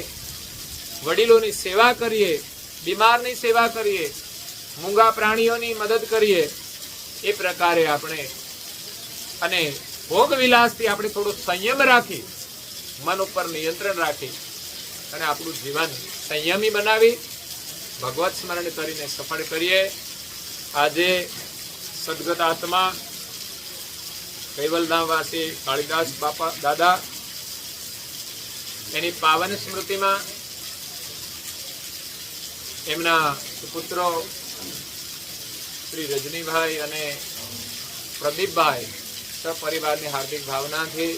વડીલોની સેવા કરીએ, બીમારની સેવા કરીએ, મૂંગા પ્રાણીઓની મદદ કરીએ. એ પ્રકારે આપણે અને ભોગ વિલાસથી આપણે થોડો સંયમ રાખી, મન ઉપર નિયંત્રણ રાખી અને આપણું જીવન સંયમી બનાવી ભગવત સ્મરણ કરીને સફળ કરીએ. આજે સદગત આત્મા કૈવલધામવાસી કાળીદાસ બાપા દાદા એની પાવન સ્મૃતિમાં એમના પુત્રો શ્રી રજનીભાઈ અને પ્રદીપભાઈ સપરિવારની હાર્દિક ભાવનાથી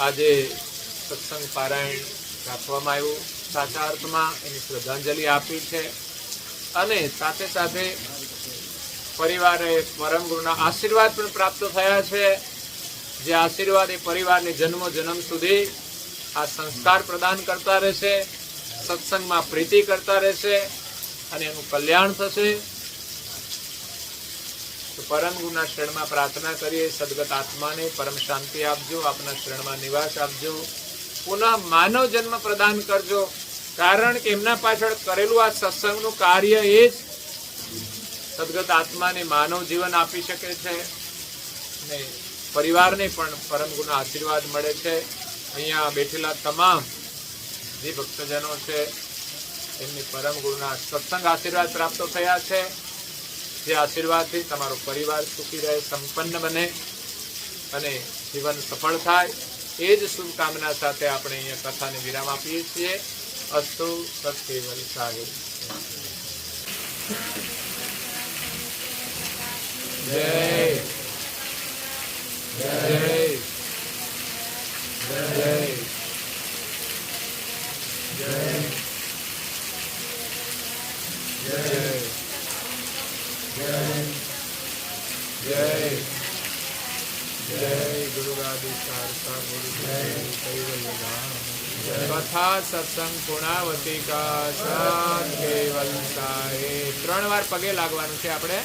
આજે સત્સંગ પારાયણ રાખવામાં આવ્યું. સાચા અર્થમાં એની શ્રદ્ધાંજલિ આપી છે અને સાથે સાથે પરિવારે પરમ ગુરુના આશીર્વાદ પણ પ્રાપ્ત થયા છે. જે આશીર્વાદ એ પરિવારને જન્મો જન્મ સુધી આ સંસ્કાર પ્રદાન કરતા રહેશે, સત્સંગમાં પ્રીતિ કરતા રહેશે અને એનું કલ્યાણ થશે. તો પરમ ગુરુના શરણમાં પ્રાર્થના કરીએ, સદગત આત્માને પરમ શાંતિ આપજો, આપના શરણમાં નિવાસ આપજો, પુનઃ માનવ જન્મ પ્રદાન કરજો. કારણ કે એમના પાછળ કરેલું આ સત્સંગનું કાર્ય એ જ સદગત આત્માને માનવ જીવન આપી શકે છે અને પરિવારને પણ પરમ ગુરુના આશીર્વાદ મળે છે. અહીંયા બેઠેલા તમામ જે ભક્તજનો છે એમને પરમ ગુરુના સત્સંગ આશીર્વાદ પ્રાપ્ત થયા છે. જે આશીર્વાદથી તમારો પરિવાર સુખી રહે, સંપન્ન બને અને જીવન સફળ થાય, એ જ શુભકામના સાથે આપણે અહીંયા કથાને વિરામ આપીએ છીએ. અસ્તુ સત્કેવલ સાહેબ. જય જય જય જય જય જય ગુરુરાધિકાર ગુરુ જય કૈવલ્ય ધામ. કથા સત્સંગ પૂર્ણાવતી કા સત કેવલ સાહેબ. 3 વાર પગે લાગવાનું છે આપણે.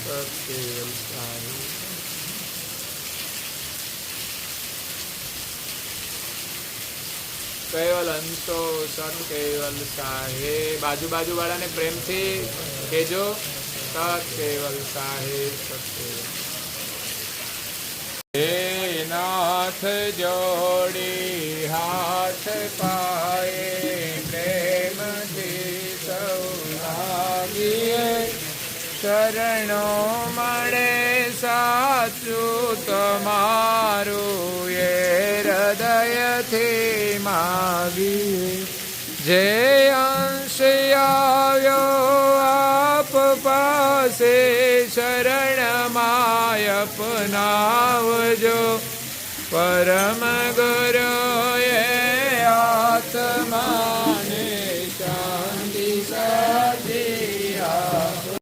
સત કેવલ સાહેબ. કૈવલ અંશો સત કેવલ સાહેબ. બાજુ વાળાને પ્રેમથી કહેજો સત કેવલ સાહેબ. સત કેવલ. હે નાથ જોડી હાથ પાએ પ્રેમથી સૌ લાગીએ, શરણો મળે સાચું તમારું એ હૃદયથી માગીએ. જે અંશ આવ્યો આપ પાસે શરણમાં અપનાવજો. પરમ ગુરુએ આત્માને શાંતિ સાધી આપો.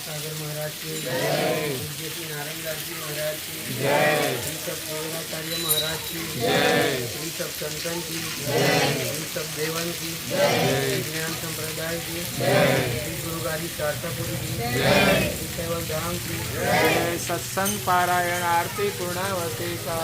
सागर महाराज की जय, श्री नारायणदास जी महाराज की जय, श्री सब पूर्णाचार्य महाराज की जय, श्री सब संतन की जय, श्री सब देवन की जय, ज्ञान संप्रदाय की जय, श्री गुरु गादी शारदापुरी की जय, श्री सेवक धाम की जय, सत्संग पारायण आरती पूर्णावती का